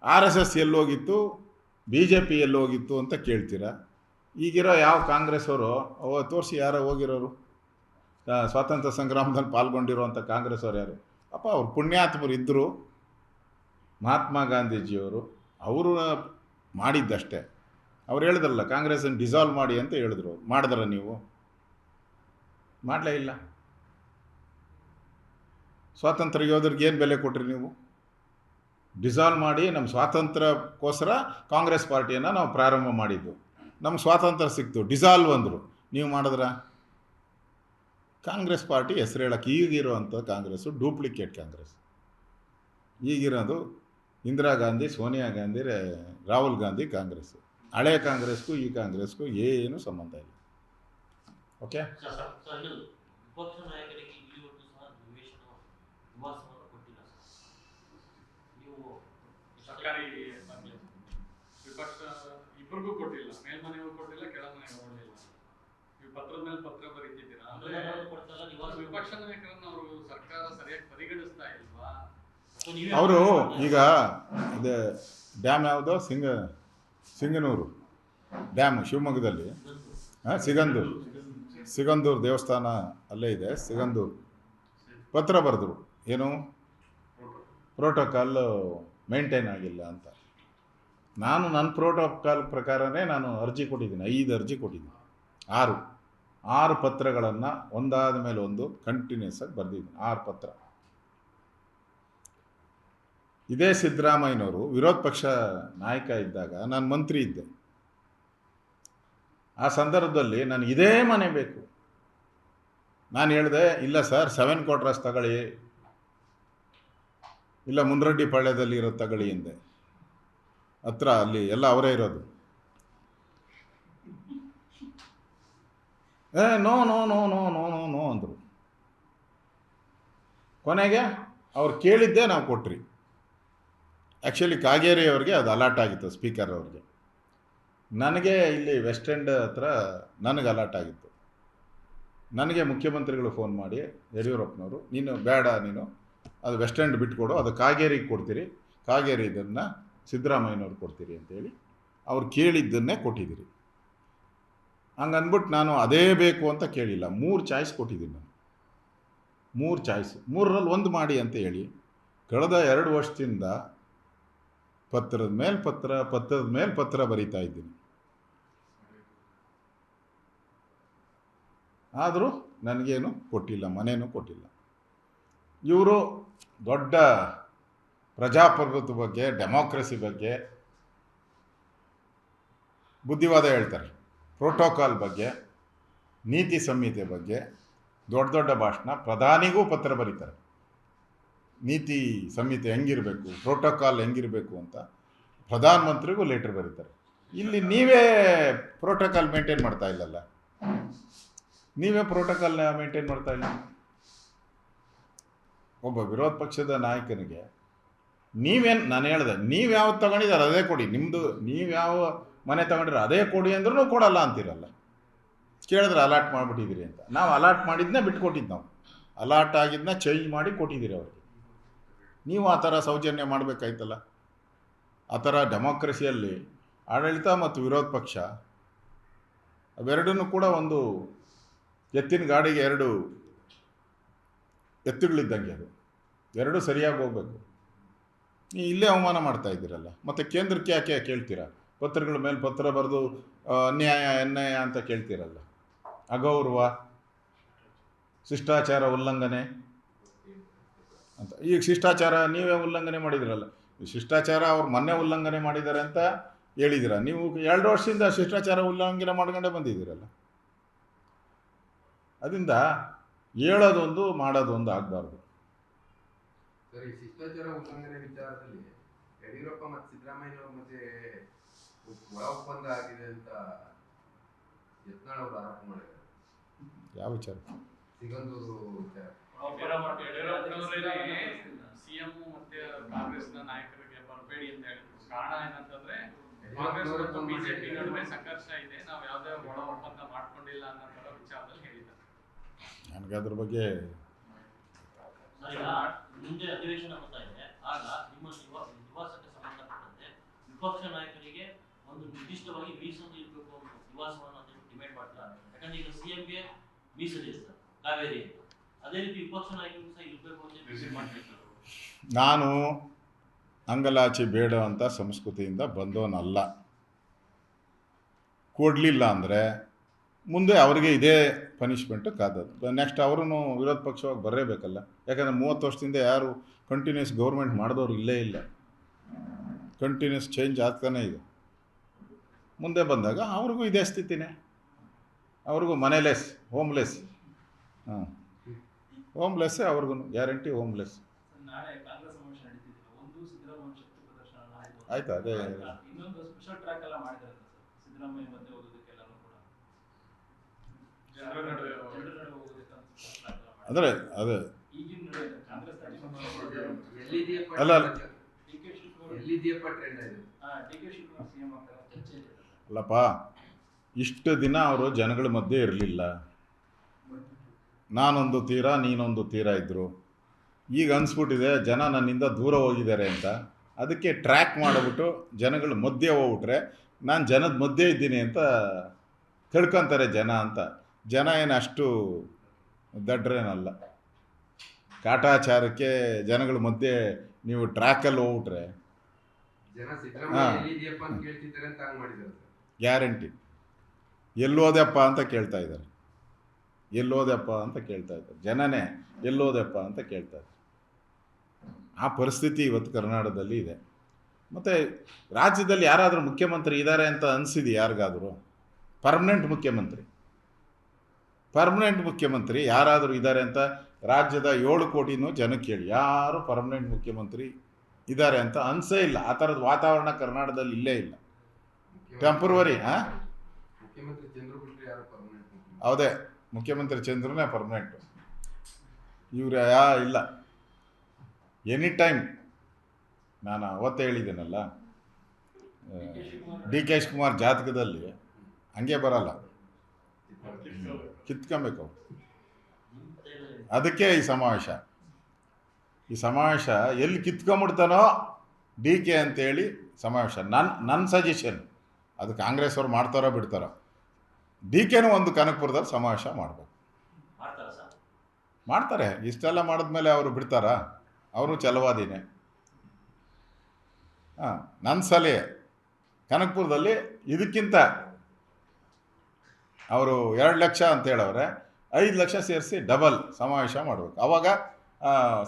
RSS ಎಲ್ಲೋಗಿತ್ತು, BJP ಎಲ್ಲೋಗಿತ್ತು ಅಂತ ಕೇಳ್ತೀರಾ. ಈಗಿರೋ ಯಾವ ಕಾಂಗ್ರೆಸ್ ಅವರು ತೋರಿಸಿ, ಯಾರೋ ಹೋಗಿರೋರು ಸ್ವಾತಂತ್ರ್ಯ ಸಂಗ್ರಾಮದಲ್ಲಿ ಪಾಲ್ಗೊಂಡಿರೋವಂಥ ಕಾಂಗ್ರೆಸ್ ಅವ್ರು ಯಾರು? ಅಪ್ಪ ಅವ್ರು ಪುಣ್ಯಾತ್ಮರು ಇದ್ದರು. ಮಹಾತ್ಮ ಗಾಂಧೀಜಿಯವರು ಅವರು ಮಾಡಿದ್ದಷ್ಟೇ. ಅವ್ರು ಹೇಳಿದ್ರಲ್ಲ, ಕಾಂಗ್ರೆಸ್ಸನ್ನು ಡಿಸಾಲ್ವ್ ಮಾಡಿ ಅಂತ ಹೇಳಿದ್ರು. ಮಾಡಿದ್ರ ನೀವು? ಮಾಡಲೇ ಇಲ್ಲ. ಸ್ವಾತಂತ್ರ್ಯ ಯೋಧರಿಗೆ ಏನು ಬೆಲೆ ಕೊಟ್ರಿ ನೀವು? ಡಿಸಾಲ್ವ್ ಮಾಡಿ ನಮ್ಮ ಸ್ವಾತಂತ್ರ್ಯಕ್ಕೋಸ್ಕರ ಕಾಂಗ್ರೆಸ್ ಪಾರ್ಟಿಯನ್ನು ನಾವು ಪ್ರಾರಂಭ ಮಾಡಿದ್ದು. ನಮ್ಮ ಸ್ವಾತಂತ್ರ್ಯ ಸಿಕ್ತು, ಡಿಸಾಲ್ವ್ ಅಂದರು, ನೀವು ಮಾಡಿದ್ರ? ಕಾಂಗ್ರೆಸ್ ಪಾರ್ಟಿ ಹೆಸರು ಹೇಳಕ್ಕೆ ಈಗಿರೋವಂಥ ಕಾಂಗ್ರೆಸ್ಸು ಡೂಪ್ಲಿಕೇಟ್ ಕಾಂಗ್ರೆಸ್. ಈಗಿರೋದು ಇಂದಿರಾ ಗಾಂಧಿ, ಸೋನಿಯಾ ಗಾಂಧಿ, ರಾಹುಲ್ ಗಾಂಧಿ ಕಾಂಗ್ರೆಸ್ಸು. ಹಳೆ ಕಾಂಗ್ರೆಸ್ಗೂ ಈ ಕಾಂಗ್ರೆಸ್ಗೂ ಏನು ಸಂಬಂಧ ಇಲ್ಲ. ಓಕೆ, ವಿಪಕ್ಷ ನಾಯಕರಿಗೆ ಇಲ್ಲಿವರೆಗೂ ಸಹ ನಿವಾಸವನ್ನು ಕೊಟ್ಟಿಲ್ಲ ನೀವು. ಸರ್ಕಾರಿ ವಿಪಕ್ಷ ಇಬ್ಬರಿಗೂ ಕೊಟ್ಟಿಲ್ಲ, ಮೇಲ್ಮನೆಯವರು ಕೊಟ್ಟಿಲ್ಲ, ಕೆಳಮನೆಯವರು ಕೊಟ್ಟಿಲ್ಲ. ನೀವು ಪತ್ರದ ಮೇಲೆ ಪತ್ರ ಬರೀತಿದ್ದೀರಾ ಅಂದ್ರೆ ವಿಪಕ್ಷ ನಾಯಕರನ್ನು ಅವರು ಸರ್ಕಾರ ಸರಿಯಾಗಿ ಪರಿಗಣಿಸ್ತಾ ಇಲ್ವಾ? ಅವರು ಈಗ ಅದೇ ಡ್ಯಾಮ್ ಯಾವುದೋ ಸಿಂಗನೂರು ಡ್ಯಾಮ್ ಶಿವಮೊಗ್ಗದಲ್ಲಿ, ಸಿಗಂದೂರು ದೇವಸ್ಥಾನ ಅಲ್ಲೇ ಇದೆ. ಸಿಗಂದೂರು ಪತ್ರ ಬರೆದ್ರು, ಏನು ಪ್ರೋಟೋಕಾಲ್ ಮೇಂಟೈನ್ ಆಗಿಲ್ಲ ಅಂತ. ನಾನು ನನ್ನ ಪ್ರೋಟೋಕಾಲ್ ಪ್ರಕಾರನೇ ನಾನು ಅರ್ಜಿ ಕೊಟ್ಟಿದ್ದೀನಿ, 5 ಅರ್ಜಿ ಕೊಟ್ಟಿದ್ದೀನಿ. 6 ಪತ್ರಗಳನ್ನು ಒಂದಾದ ಮೇಲೆ ಒಂದು ಕಂಟಿನ್ಯೂಸ್ ಆಗಿ ಬರೆದಿದ್ದೀನಿ, 6 ಪತ್ರ. ಇದೇ ಸಿದ್ದರಾಮಯ್ಯನವರು ವಿರೋಧ ಪಕ್ಷ ನಾಯಕ ಇದ್ದಾಗ ನಾನು ಮಂತ್ರಿ ಇದ್ದೆ. ಆ ಸಂದರ್ಭದಲ್ಲಿ ನನಗೆ ಇದೇ ಮನೆ ಬೇಕು. ನಾನು ಹೇಳಿದೆ, ಇಲ್ಲ ಸರ್ 7 ಕ್ವಾರ್ಟರ್ಸ್ ತಗೊಳ್ಳಿ, ಇಲ್ಲ ಮುನ್ರಡ್ಡಿ ಪಾಳ್ಯದಲ್ಲಿ ಇರೋ ತಗೊಳ್ಳಿ ಎಂದೆ. ಹತ್ರ ಅಲ್ಲಿ ಎಲ್ಲ ಅವರೇ ಇರೋದು. No no no no no no no ಅಂದರು. ಕೊನೆಗೆ ಅವ್ರು ಕೇಳಿದ್ದೇ ನಾವು ಕೊಟ್ರಿ. ಆ್ಯಕ್ಚುಲಿ ಕಾಗೇರಿ ಅವ್ರಿಗೆ ಅದು ಅಲಾಟ್ ಆಗಿತ್ತು, ಸ್ಪೀಕರ್ ಅವ್ರಿಗೆ. ನನಗೆ ಇಲ್ಲಿ ವೆಸ್ಟ್ ಎಂಡ್ ಹತ್ರ ನನಗೆ ಅಲಾಟ್ ಆಗಿತ್ತು. ನನಗೆ ಮುಖ್ಯಮಂತ್ರಿಗಳು ಫೋನ್ ಮಾಡಿ, ಯಡಿಯೂರಪ್ಪನವರು, ನೀನು ಬೇಡ, ನೀನು ಅದು ವೆಸ್ಟ್ ಎಂಡ್ ಬಿಟ್ಕೊಡು, ಅದು ಕಾಗೇರಿಗೆ ಕೊಡ್ತೀರಿ, ಕಾಗೇರಿ ಇದನ್ನು ಸಿದ್ದರಾಮಯ್ಯನವ್ರು ಕೊಡ್ತೀರಿ ಅಂತೇಳಿ ಅವ್ರು ಕೇಳಿದ್ದನ್ನೇ ಕೊಟ್ಟಿದ್ದೀರಿ. ಹಂಗೆ ಅಂದ್ಬಿಟ್ಟು ನಾನು ಅದೇ ಬೇಕು ಅಂತ ಕೇಳಿಲ್ಲ. 3 ಚಾಯ್ಸ್ ಕೊಟ್ಟಿದ್ದೀನಿ ನಾನು. 3 ಚಾಯ್ಸ್, 3ರಲ್ಲಿ ಒಂದು ಮಾಡಿ ಅಂತ ಹೇಳಿ ಕಳೆದ 2 ವರ್ಷದಿಂದ ಪತ್ರದ ಮೇಲೆ ಪತ್ರ ಬರೀತಾ ಇದ್ದೀನಿ. ಆದರೂ ನನಗೇನು ಕೊಟ್ಟಿಲ್ಲ, ಮನೇನೂ ಕೊಟ್ಟಿಲ್ಲ. ಇವರು ದೊಡ್ಡ ಪ್ರಜಾಪ್ರಭುತ್ವ ಬಗ್ಗೆ, ಡೆಮಾಕ್ರಸಿ ಬಗ್ಗೆ ಬುದ್ಧಿವಾದ ಹೇಳ್ತಾರೆ, ಪ್ರೋಟೋಕಾಲ್ ಬಗ್ಗೆ, ನೀತಿ ಸಂಹಿತೆ ಬಗ್ಗೆ ದೊಡ್ಡ ದೊಡ್ಡ ಭಾಷಣ. ಪ್ರಧಾನಿಗೂ ಪತ್ರ ಬರೀತಾರೆ, ನೀತಿ ಸಂಹಿತೆ ಹೆಂಗಿರಬೇಕು, ಪ್ರೋಟೋಕಾಲ್ ಹೆಂಗಿರಬೇಕು ಅಂತ ಪ್ರಧಾನಮಂತ್ರಿಗೂ ಲೆಟರ್ ಬರೀತಾರೆ. ಇಲ್ಲಿ ನೀವೇ ಪ್ರೋಟೋಕಾಲ್ ಮೇಂಟೈನ್ ಮಾಡ್ತಾ ಇಲ್ಲಲ್ಲ, ನೀವೇ ಪ್ರೋಟೋಕಾಲ್ನ ಮೇಂಟೈನ್ ಮಾಡ್ತಾ ಇಲ್ಲ. ಒಬ್ಬ ವಿರೋಧ ಪಕ್ಷದ ನಾಯಕನಿಗೆ ನಾನು ಹೇಳಿದೆ, ನೀವು ಯಾವ್ದು ತಗೊಂಡಿದ್ದಾರೆ ಅದೇ ಕೊಡಿ, ನಿಮ್ಮದು ನೀವು ಯಾವ ಮನೆ ತಗೊಂಡಿರೋ ಅದೇ ಕೊಡಿ ಅಂದ್ರೂ ಕೊಡಲ್ಲ ಅಂತೀರಲ್ಲ. ಕೇಳಿದ್ರೆ ಅಲಾಟ್ ಮಾಡಿಬಿಟ್ಟಿದ್ದೀರಿ ಅಂತ. ನಾವು ಅಲಾಟ್ ಮಾಡಿದ್ದನ್ನ ಬಿಟ್ಕೊಟ್ಟಿದ್ದು, ನಾವು ಅಲಾಟ್ ಆಗಿದ್ದನ್ನ ಚೇಂಜ್ ಮಾಡಿ ಕೊಟ್ಟಿದ್ದೀರಿ ಅವ್ರಿಗೆ. ನೀವು ಆ ಥರ ಸೌಜನ್ಯ ಮಾಡಬೇಕಾಯ್ತಲ್ಲ. ಆ ಥರ ಡೆಮಾಕ್ರಸಿಯಲ್ಲಿ ಆಡಳಿತ ಮತ್ತು ವಿರೋಧ ಪಕ್ಷ ಅವೆರಡನ್ನೂ ಕೂಡ ಒಂದು ಎತ್ತಿನ ಗಾಡಿಗೆ 2 ಎತ್ತುಗಳಿದ್ದಂಗೆ, ಅದು ಎರಡೂ ಸರಿಯಾಗಿ ಹೋಗ್ಬೇಕು. ನೀವು ಇಲ್ಲೇ ಅವಮಾನ ಮಾಡ್ತಾ ಇದ್ದೀರಲ್ಲ. ಮತ್ತು ಕೇಂದ್ರಕ್ಕೆ ಯಾಕೆ ಕೇಳ್ತೀರಾ? ಪತ್ರಗಳ ಮೇಲೆ ಪತ್ರ ಬರೆದು ಅನ್ಯಾಯ ಅಂತ ಕೇಳ್ತೀರಲ್ಲ. ಅಗೌರವ, ಶಿಷ್ಟಾಚಾರ ಉಲ್ಲಂಘನೆ ಅಂತ. ಈಗ ಶಿಷ್ಟಾಚಾರ ನೀವೇ ಉಲ್ಲಂಘನೆ ಮಾಡಿದಿರಲ್ಲ. ಶಿಷ್ಟಾಚಾರ ಅವ್ರು ಮೊನ್ನೆ ಉಲ್ಲಂಘನೆ ಮಾಡಿದ್ದಾರೆ ಅಂತ ಹೇಳಿದಿರ. ನೀವು 2 ವರ್ಷದಿಂದ ಶಿಷ್ಟಾಚಾರ ಉಲ್ಲಂಘನೆ ಮಾಡ್ಕೊಂಡೇ ಬಂದಿದ್ದೀರಲ್ಲ. ಅದರಿಂದ ಹೇಳೋದೊಂದು ಮಾಡೋದೊಂದು ಆಗಬಾರ್ದು. ಸರಿ, ಶಿಷ್ಟಾಚಾರ ಉಲ್ಲಂಘನೆ ವಿಚಾರದಲ್ಲಿ ಯಡಿಯೂರಪ್ಪ ಮತ್ತು ಸಿದ್ದರಾಮಯ್ಯ ಮಧ್ಯೆ ಒಳ ಒಪ್ಪಂದ ಆಗಿದೆ ಅಂತ ಯತ್ನಾಳ್ ಅವರು ಆರೋಪ ಮಾಡಿದ್ದಾರೆ. ಯಾವ ವಿಚಾರ? ಸಿಗಂದೂರು ವಿಚಾರ. ಸಿಎಂ ಮತ್ತೆ ಕಾಂಗ್ರೆಸ್ನ ನಾಯಕರಿಗೆ ಬರಬೇಡಿ ಅಂತ ಹೇಳಿದ್ರು. ಕಾರಣ ಏನಂತಂದ್ರೆ ಕಾಂಗ್ರೆಸ್ ಮತ್ತು ಬಿಜೆಪಿ ನಡುವೆ ಸಂಘರ್ಷ ಇದೆ, ನಾವು ಯಾವುದೇ ಒಳ ಒಪ್ಪಂದ ಮಾಡ್ಕೊಂಡಿಲ್ಲ ಅನ್ನೋ ತರ ವಿಚಾರದಲ್ಲಿ ಹೇಳಿದ್ದಾರೆ. ನನಗೆ ಅದ್ರ ಬಗ್ಗೆ ಮುಂದೆ ಅಧಿವೇಶನ ಬರ್ತಾ ಇದೆ. ಆಗ ನಿಮ್ಮ ನಿವಾಸಕ್ಕೆ ಸಂಬಂಧಪಟ್ಟಂತೆ ವಿಪಕ್ಷ ನಾಯಕರಿಗೆ ಒಂದು ನಿರ್ದಿಷ್ಟವಾಗಿ ಮೀಸಲು ಇರಬೇಕು ಅನ್ನೋ ನಿವಾಸವನ್ನು ಡಿಮ್ಯಾಂಡ್ ಮಾಡ್ತಾರೆ. ಯಾಕಂದ್ರೆ ಈಗ ಸಿಎಂಗೆ ಮೀಸಲಿದೆ ಸರ್ ಕಾವೇರಿ ಅಂತ, ಅದೇ ರೀತಿ ವಿಪಕ್ಷ ನಾಯಕರಿಗೂ ಸಹ ಇರಬೇಕು ಅಂತ ಮಾಡ್ತಾರೆ. ನಾನು ಅಂಗಲಾಚಿ ಬೇಡ ಅಂತ ಸಂಸ್ಕೃತಿಯಿಂದ ಬಂದವನಲ್ಲ. ಕೊಡಲಿಲ್ಲ ಅಂದರೆ ಮುಂದೆ ಅವರಿಗೆ ಇದೇ ಪನಿಷ್ಮೆಂಟು ಕಾದದ್ದು. ನೆಕ್ಸ್ಟ್ ಅವರೂ ವಿರೋಧ ಪಕ್ಷವಾಗಿ ಬರಲೇಬೇಕಲ್ಲ. ಯಾಕಂದರೆ 30 ವರ್ಷದಿಂದ ಯಾರು ಕಂಟಿನ್ಯೂಸ್ ಗೌರ್ಮೆಂಟ್ ಮಾಡಿದವರು ಇಲ್ಲೇ ಇಲ್ಲ. ಕಂಟಿನ್ಯೂಸ್ ಚೇಂಜ್ ಆಗ್ತಾನೇ ಇದೆ. ಮುಂದೆ ಬಂದಾಗ ಅವ್ರಿಗೂ ಇದೇ ಸ್ಥಿತಿನೇ. ಅವ್ರಿಗೂ ಮನೆಲೆಸ್, ಹೋಮ್ಲೆಸ್. ಹೋಮ್ಲೆಸ್ಸೇ ಅವ್ರಿಗೂ ಗ್ಯಾರಂಟಿ, ಹೋಮ್ಲೆಸ್. ನಾಳೆ ಕಾಂಗ್ರೆಸ್ ಸಮಾವೇಶ ನಡೀತಿದೆ. ಒಂದು ಸಿದ್ದರಾಮಯ್ಯ ಶಕ್ತಿ ಪ್ರದರ್ಶನ ಆಯ್ತು, ಅದೇ ಇನ್ನೊಂದು ಸ್ಪೆಷಲ್ ಟ್ರ್ಯಾಕ್ ಎಲ್ಲ ಮಾಡಿದ್ದಾರೆ ಸರ್. ಸಿದ್ದರಾಮಯ್ಯ ಮಧ್ಯೆ ಹೋಗೋದಕ್ಕೆಲ್ಲರೂ ಕೂಡ ಜನರ ನಡುವೆ ಹೋಗೋದಕ್ಕೆ ಅಂದರೆ ಅದೇ ಈಗಿನ ನಡುವೆ ಕಾಂಗ್ರೆಸ್ ಎಲ್ಲಿದೆಯಪ್ಪ ಅಲ್ಲ, ಡಿ ಕೆ ಶಿವಕುಮಾರ್ ಎಲ್ಲಿದೆಯಪ್ಪ ಟ್ರೆಂಡ್ ಇದು? ಡಿ ಕೆ ಶಿವಕುಮಾರ್ ಸಿಎಂ ಆಗ್ತಾರೆ ಚರ್ಚೆ ಇದೆ. ಅಲ್ಲಪ್ಪ, ಇಷ್ಟು ದಿನ ಅವರು ಜನಗಳ ಮಧ್ಯೆ ಇರಲಿಲ್ಲ. ನಾನೊಂದು ತೀರ ನೀನೊಂದು ತೀರ ಇದ್ದರು. ಈಗ ಅನಿಸ್ಬಿಟ್ಟಿದೆ ಜನ ನನ್ನಿಂದ ದೂರ ಹೋಗಿದ್ದಾರೆ ಅಂತ. ಅದಕ್ಕೆ ಟ್ರ್ಯಾಕ್ ಮಾಡಿಬಿಟ್ಟು ಜನಗಳ ಮಧ್ಯೆ ಹೋಗ್ಬಿಟ್ರೆ ನಾನು ಜನದ ಮಧ್ಯೆ ಇದ್ದೀನಿ ಅಂತ ತಿಳ್ಕೊತಾರೆ ಜನ ಅಂತ. ಜನ ಏನು ಅಷ್ಟು ದಡ್ರೇನಲ್ಲ. ಕಾಟಾಚಾರಕ್ಕೆ ಜನಗಳ ಮಧ್ಯೆ ನೀವು ಟ್ರ್ಯಾಕಲ್ಲಿ ಹೋಗ್ಬಿಟ್ರೆ ಜನ ಸಿದ್ದರಾಮಯ್ಯ ಎಲ್ಲಿದೆಯಪ್ಪ ಅಂತ ಕೇಳ್ತಿದ್ದಾರೆ ಅಂತ ಹಂಗ್ ಮಾಡಿದ್ದಾರೆ ಸರ್. ಗ್ಯಾರಂಟಿ ಎಲ್ಲೋದೆಪ್ಪ ಅಂತ ಕೇಳ್ತಾ ಇದ್ದಾರೆ. ಎಲ್ಲೋದೆಪ್ಪ ಅಂತ ಕೇಳ್ತಾ ಇದ್ದಾರೆ. ಜನನೇ ಎಲ್ಲೋದೆಪ್ಪ ಅಂತ ಕೇಳ್ತಾ ಇದ್ದಾರೆ. ಆ ಪರಿಸ್ಥಿತಿ ಇವತ್ತು ಕರ್ನಾಟಕದಲ್ಲಿ ಇದೆ. ಮತ್ತು ರಾಜ್ಯದಲ್ಲಿ ಯಾರಾದರೂ ಮುಖ್ಯಮಂತ್ರಿ ಇದ್ದಾರೆ ಅಂತ ಅನಿಸಿದೆ ಯಾರಿಗಾದರೂ? ಪರ್ಮನೆಂಟ್ ಮುಖ್ಯಮಂತ್ರಿ ಯಾರಾದರೂ ಇದ್ದಾರೆ ಅಂತ ರಾಜ್ಯದ 7 ಕೋಟಿನೂ ಜನಕ್ಕೆ ಹೇಳಿ, ಯಾರು ಪರ್ಮನೆಂಟ್ ಮುಖ್ಯಮಂತ್ರಿ ಇದ್ದಾರೆ ಅಂತ ಅನಿಸೇ ಇಲ್ಲ. ಆ ಥರದ ವಾತಾವರಣ ಕರ್ನಾಟಕದಲ್ಲಿ ಇಲ್ಲೇ ಇಲ್ಲ. ಟೆಂಪ್ರವರಿ. ಮುಖ್ಯಮಂತ್ರಿ ಚಂದ್ರು ಬಿಟ್ರೆ ಯಾರು ಪರ್ಮನೆಂಟ್? ಹೌದೇ, ಮುಖ್ಯಮಂತ್ರಿ ಚಂದ್ರನೇ ಪರ್ಮನೆಂಟು. ಇವ್ರು ಇಲ್ಲ. ಎನಿ ಟೈಮ್ ನಾನು ಅವತ್ತೇ ಹೇಳಿದ್ದೇನಲ್ಲ, ಡಿ ಕೆ ಶಿವಕುಮಾರ್ ಜಾತಕದಲ್ಲಿ ಹಂಗೆ ಬರಲ್ಲ, ಕಿತ್ಕೊಬೇಕು ಅವ್ರು. ಅದಕ್ಕೆ ಈ ಸಮಾವೇಶ ಎಲ್ಲಿ ಕಿತ್ಕೊಂಬಿಡ್ತಾನೋ ಡಿ ಕೆ ಅಂತೇಳಿ ಸಮಾವೇಶ. ನನ್ನ ಸಜೆಷನ್. ಅದು ಕಾಂಗ್ರೆಸ್ ಅವ್ರು ಮಾಡ್ತಾರೋ ಬಿಡ್ತಾರೋ. ಡಿ ಕೆನೂ ಒಂದು ಕನಕಪುರದಲ್ಲಿ ಸಮಾವೇಶ ಮಾಡಬೇಕು. ಮಾಡ್ತಾರಾ ಸರ್? ಮಾಡ್ತಾರೆ. ಇಷ್ಟೆಲ್ಲ ಮಾಡಿದ್ಮೇಲೆ ಅವರು ಬಿಡ್ತಾರಾ? ಅವರು ಛಲವಾದಿನೇ. ಹಾಂ, ನನ್ನ ಸಲಹೆ ಕನಕಪುರದಲ್ಲಿ ಇದಕ್ಕಿಂತ ಅವರು 2 ಲಕ್ಷ ಅಂತ ಹೇಳವ್ರೆ, 5 ಲಕ್ಷ ಸೇರಿಸಿ ಡಬಲ್ ಸಮಾವೇಶ ಮಾಡಬೇಕು. ಆವಾಗ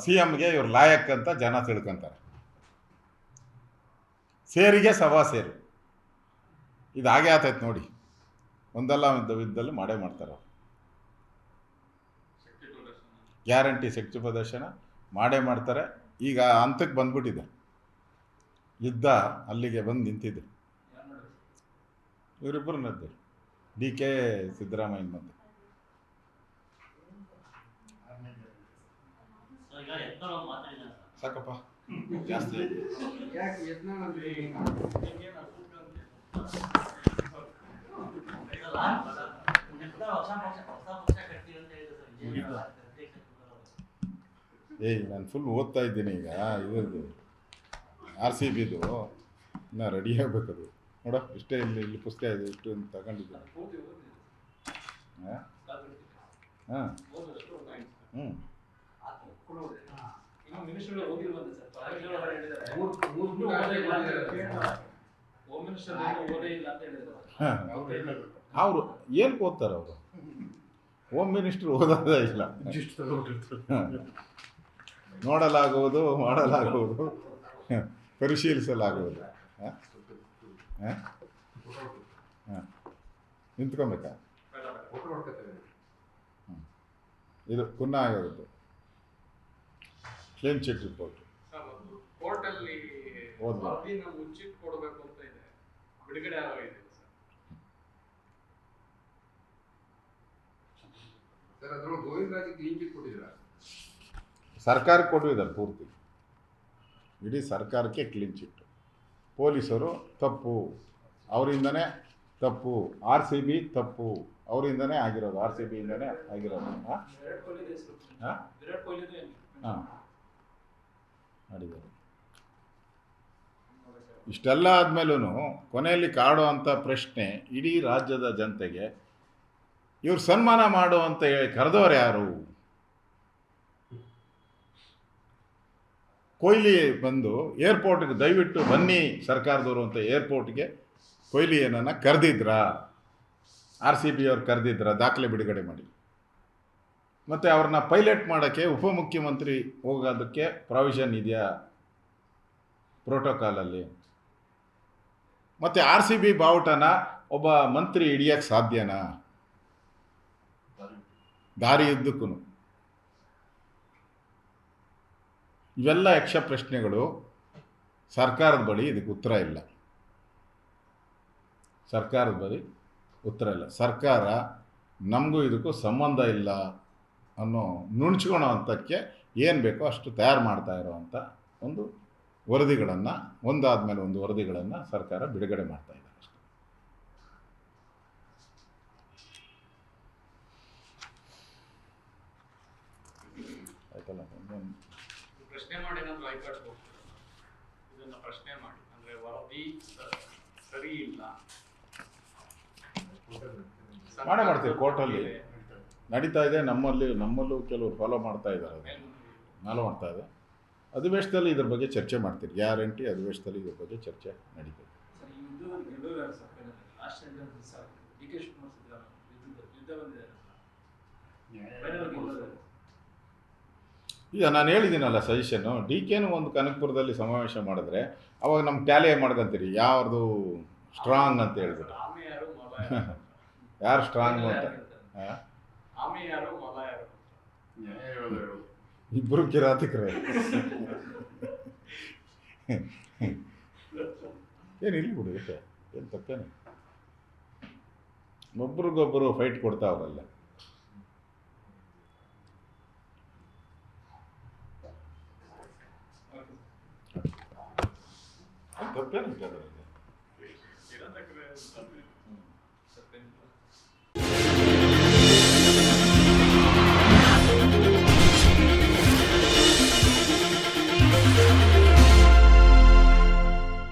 ಸಿ ಎಮ್ಗೆ ಇವ್ರು ಲಾಯಕ್ ಅಂತ ಜನ ತಿಳ್ಕೊಂತಾರೆ. ಸೇರಿಗೆ ಸಭಾ ಸೇರು, ಇದು ಹಾಗೆ ಆತೈತೆ ನೋಡಿ. ಒಂದಲ್ಲ ಒಂದು ವಿಧದಲ್ಲಿ ಮಾಡೇ ಮಾಡ್ತಾರೆ ಅವರು. ಶಕ್ತಿ ಪ್ರದರ್ಶನ. ಗ್ಯಾರಂಟಿ ಶಕ್ತಿ ಪ್ರದರ್ಶನ ಮಾಡೇ ಮಾಡ್ತಾರೆ. ಈಗ ಹಂತಕ್ಕೆ ಬಂದ್ಬಿಟ್ಟಿದೆ. ಯುದ್ಧ ಅಲ್ಲಿಗೆ ಬಂದು ನಿಂತಿದೆ. ಯಾರು ನೋಡಿ ಇವರಿಬ್ಬರು ನದ್ದು ಡಿ ಕೆ ಸಿದ್ದರಾಮಯ್ಯನ ಮಧ್ಯೆ. ಸರ್, ಈಗ ಯತ್ನಾಳ್ ಅವ್ರು ಮಾತಾಡಿದ್ದಾರೆ ಸರ್. ಸಾಕಪ್ಪ, ಜಾಸ್ತಿ ಆಯ್ತು. ಯಾಕೆ ಯತ್ನಾಳ್ ಅಂದ್ರೆ ಏನು? ಇದಲ್ಲ, ಯತ್ನಾಳ್ ಹೊಸ ಪಕ್ಷ ಕಟ್ತೀವಿ ಅಂತ ಹೇಳಿದ್ರು ಸರ್. ವಿಜಯನಗರ ಅಧ್ಯಕ್ಷ ಏಯ್, ನಾನು ಫುಲ್ ಓದ್ತಾ ಇದ್ದೀನಿ ಈಗ. ಇದ್ರದ್ದು RCBದು ಇನ್ನೂ ರೆಡಿ ಆಗಬೇಕದು. ನೋಡೋ, ಇಷ್ಟೇ ಇಲ್ಲಿ ಪುಸ್ತಕ ಇದೆ, ಇಷ್ಟು ಅಂತ ತಗೊಂಡಿದ್ದೀನಿ. ಪೂರ್ತಿ ಓದಿದೆ ಹಾಂ ಕಾಲ್ಬಿಡ್ತೀನಿ. ಹಾಂ ಓದೋದಷ್ಟು ಓದಾಯ್ತು. ಹ್ಞೂ ಕೂಡ ಓದಿದೆ. ಇನ್ನು ಮಿನಿಸ್ಟರ್ ಓದಿಲ್ವಂತೆ ಸರ್. ಪಾರ್ಲಿಮೆಂಟ್ ಅವರು ಹೇಳಿದ್ದಾರೆ ಮೂರ್ ಇನ್ನೂ ಪುಟ ಓದೇ ಇಲ್ಲ ಅಂತ ಓದಿದ್ದಾರೆ. ಹೇಳಿದ್ದಾರೆ. ಹೋಮ್ ಮಿನಿಸ್ಟರ್ ಓದೇ ಇಲ್ಲ ಅಂತ ಹೇಳಿದ್ದಾರೆ. ಹಾಂ, ಅವರು ಏನು ಓದ್ತಾರೆ ಅವರು? ಹೋಮ್ ಮಿನಿಸ್ಟ್ರು ಓದೋದೇ ಇಲ್ಲ. ಹಾಂ. ನೋಡಲಾಗುವುದು, ಮಾಡಲಾಗುವುದು, ಪರಿಶೀಲಿಸಲಾಗುವುದು. ಹಾಂ ಹಾಂ ಹಾಂ, ನಿಂತ್ಕೊಬೇಕಾ? ಫೋಟೋ ಹೊಡ್ಕೊತಾರೆ. ಇದು ಕುನ್ನಾ ಆಗೋದು ಕ್ಲೀನ್ ಚಿಟ್ ರಿಪೋರ್ಟ್. ಸರ್, ಒಂದು ಕೋರ್ಟಲ್ಲಿ ಓದ್ಲಾ? ವರದಿನ ಮುಚ್ಚಿಟ್ಟು ಕೊಡಬೇಕು ಅಂತ ಇದೆ, ಬಿಡುಗಡೆ ಆಗೋಗಿದೆ ಸರ್. ಸರ್, ಅದ್ರೊಳಗೆ ಗೋವಿಂದರಾಜ್ ಕ್ಲೀನ್ ಚಿಟ್ ಕೊಟ್ಟಿದ್ದೀರಾ? ಸರ್ಕಾರಕ್ಕೆ ಕೊಟ್ಟಿದ್ದಾರೆ ಪೂರ್ತಿ, ಇಡೀ ಸರ್ಕಾರಕ್ಕೆ ಕ್ಲೀನ್ ಚಿಟ್ಟು. ಪೊಲೀಸರು ತಪ್ಪು, ಅವರಿಂದನೇ ತಪ್ಪು. RCB ತಪ್ಪು, ಅವರಿಂದನೇ ಆಗಿರೋದು. RCBಯಿಂದನೇ ಆಗಿರೋದು. ಹಾಂ ವಿರಾಟ್ ಕೊಹ್ಲಿ ಹೆಸರು. ಹಾಂ ವಿರಾಟ್ ಕೊಹ್ಲಿದು ಹಾಂ ಮಾಡಿದ್ದಾರೆ. ಇಷ್ಟೆಲ್ಲ ಆದಮೇಲೂ ಕೊನೆಯಲ್ಲಿ ಕಾಡುವಂಥ ಪ್ರಶ್ನೆ ಇಡೀ ರಾಜ್ಯದ ಜನತೆಗೆ, ಇವ್ರು ಸನ್ಮಾನ ಮಾಡುವಂತ ಹೇಳಿ ಕರೆದವರು ಯಾರು? ಕೊಹ್ಲಿ ಬಂದು ಏರ್ಪೋರ್ಟ್ಗೆ ದಯವಿಟ್ಟು ಬನ್ನಿ ಸರ್ಕಾರದವರು ಅಂತ ಏರ್ಪೋರ್ಟ್ಗೆ ಕೊಹ್ಲಿ ಏನನ್ನ ಕರೆದಿದ್ರಾ? RCB ಅವ್ರು ಕರೆದಿದ್ರಾ? ದಾಖಲೆ ಬಿಡುಗಡೆ ಮಾಡಿ. ಮತ್ತು ಅವ್ರನ್ನ ಪೈಲಟ್ ಮಾಡೋಕ್ಕೆ ಉಪಮುಖ್ಯಮಂತ್ರಿ ಹೋಗೋದಕ್ಕೆ ಪ್ರಾವಿಷನ್ ಇದೆಯಾ ಪ್ರೋಟೋಕಾಲಲ್ಲಿ? ಮತ್ತು RCB ಬಾವುಟನ ಒಬ್ಬ ಮಂತ್ರಿ ಹಿಡಿಯೋಕ್ಕೆ ಸಾಧ್ಯನಾ? ದಾರಿ ಉದ್ದಕ್ಕೂ ಇವೆಲ್ಲ ಯಕ್ಷ ಪ್ರಶ್ನೆಗಳು. ಸರ್ಕಾರದ ಬಳಿ ಇದಕ್ಕೆ ಉತ್ತರ ಇಲ್ಲ. ಸರ್ಕಾರದ ಬಳಿ ಉತ್ತರ ಇಲ್ಲ. ಸರ್ಕಾರ ನಮಗೂ ಇದಕ್ಕೂ ಸಂಬಂಧ ಇಲ್ಲ ಅನ್ನೋ ನುಣ್ಚ್ಕೊಳೋ ಅಂಥಕ್ಕೆ ಏನು ಬೇಕೋ ಅಷ್ಟು ತಯಾರು ಮಾಡ್ತಾ ಇರೋವಂಥ ಒಂದು ವರದಿಗಳನ್ನು, ಒಂದಾದಮೇಲೆ ಒಂದು ವರದಿಗಳನ್ನು ಸರ್ಕಾರ ಬಿಡುಗಡೆ ಮಾಡ್ತಾ ಇದೆ ಅಷ್ಟೇ. ಆಯ್ತಲ್ಲ? ಪ್ರಶ್ನೆ ಮಾಡಿ ಏನಾದ್ರು ಹೈಕೋರ್ಟ್ ಹೋಗ್ತಾರೆ, ಇದನ್ನ ಪ್ರಶ್ನೆ ಮಾಡಿ, ಅಂದ್ರೆ ವರದಿ ಸರಿ ಇಲ್ಲ, ಮಾಡೇ ಮಾಡ್ತೀವಿ. ಕೋರ್ಟಲ್ಲಿ ನಡೀತಾ ಇದೆ. ನಮ್ಮಲ್ಲೂ ಕೆಲವರು ಫಾಲೋ ಮಾಡ್ತಾ ಇದ್ದಾರೆ, ಫಾಲೋ ಮಾಡ್ತಾ ಇದೆ. ಅಧಿವೇಶನದಲ್ಲಿ ಇದ್ರ ಬಗ್ಗೆ ಚರ್ಚೆ ಮಾಡ್ತೀರಿ. ಗ್ಯಾರಂಟಿ ಅಧಿವೇಶನದಲ್ಲಿ ಇದ್ರ ಬಗ್ಗೆ ಚರ್ಚೆ ನಡೀತದೆ. ಸರ್, ಈ ಯುದ್ಧದಲ್ಲಿ ಗೆಲ್ಲೋರು ಯಾರು sir? Last sir DK Shivakumar ಯುದ್ಧ ಬಂದಿದೆ ಫೈನಲ್ ಗೆಲ್ಲೋರು ಯಾರು? ಈಗ ನಾನು ಹೇಳಿದ್ದೀನಲ್ಲ ಸಜೆಷನ್ನು, DKನೂ ಒಂದು ಕನಕಪುರದಲ್ಲಿ ಸಮಾವೇಶ ಮಾಡಿದ್ರೆ ಅವಾಗ ನಮ್ಮ ಟ್ಯಾಲಿ ಮಾಡ್ಕೊಂತೀರಿ ಯಾರ್ದು ಸ್ಟ್ರಾಂಗ್ ಅಂತ ಹೇಳ್ಬಿಟ್ಟು. ಆಮೆ ಯಾರು ಮೊಲ ಯಾರು? ಯಾರು ಸ್ಟ್ರಾಂಗ್ ಅಂತ. ಆಮೆ ಯಾರು ಮೊಲ ಯಾರು? ಇಬ್ಬರು ಕಿರಾತಕರೇ. ಏನು ಇಲ್ಲಿ ಬಿಡು, ಏನು ತಪ್ಪೇನು? ಒಬ್ರಿಗೊಬ್ಬರು ಫೈಟ್ ಕೊಡ್ತಾವ್ರಲ್ಲ. ತಪ್ಪೇನು ಅದರಲ್ಲಿ? ಇರೋದಕ್ಕೆ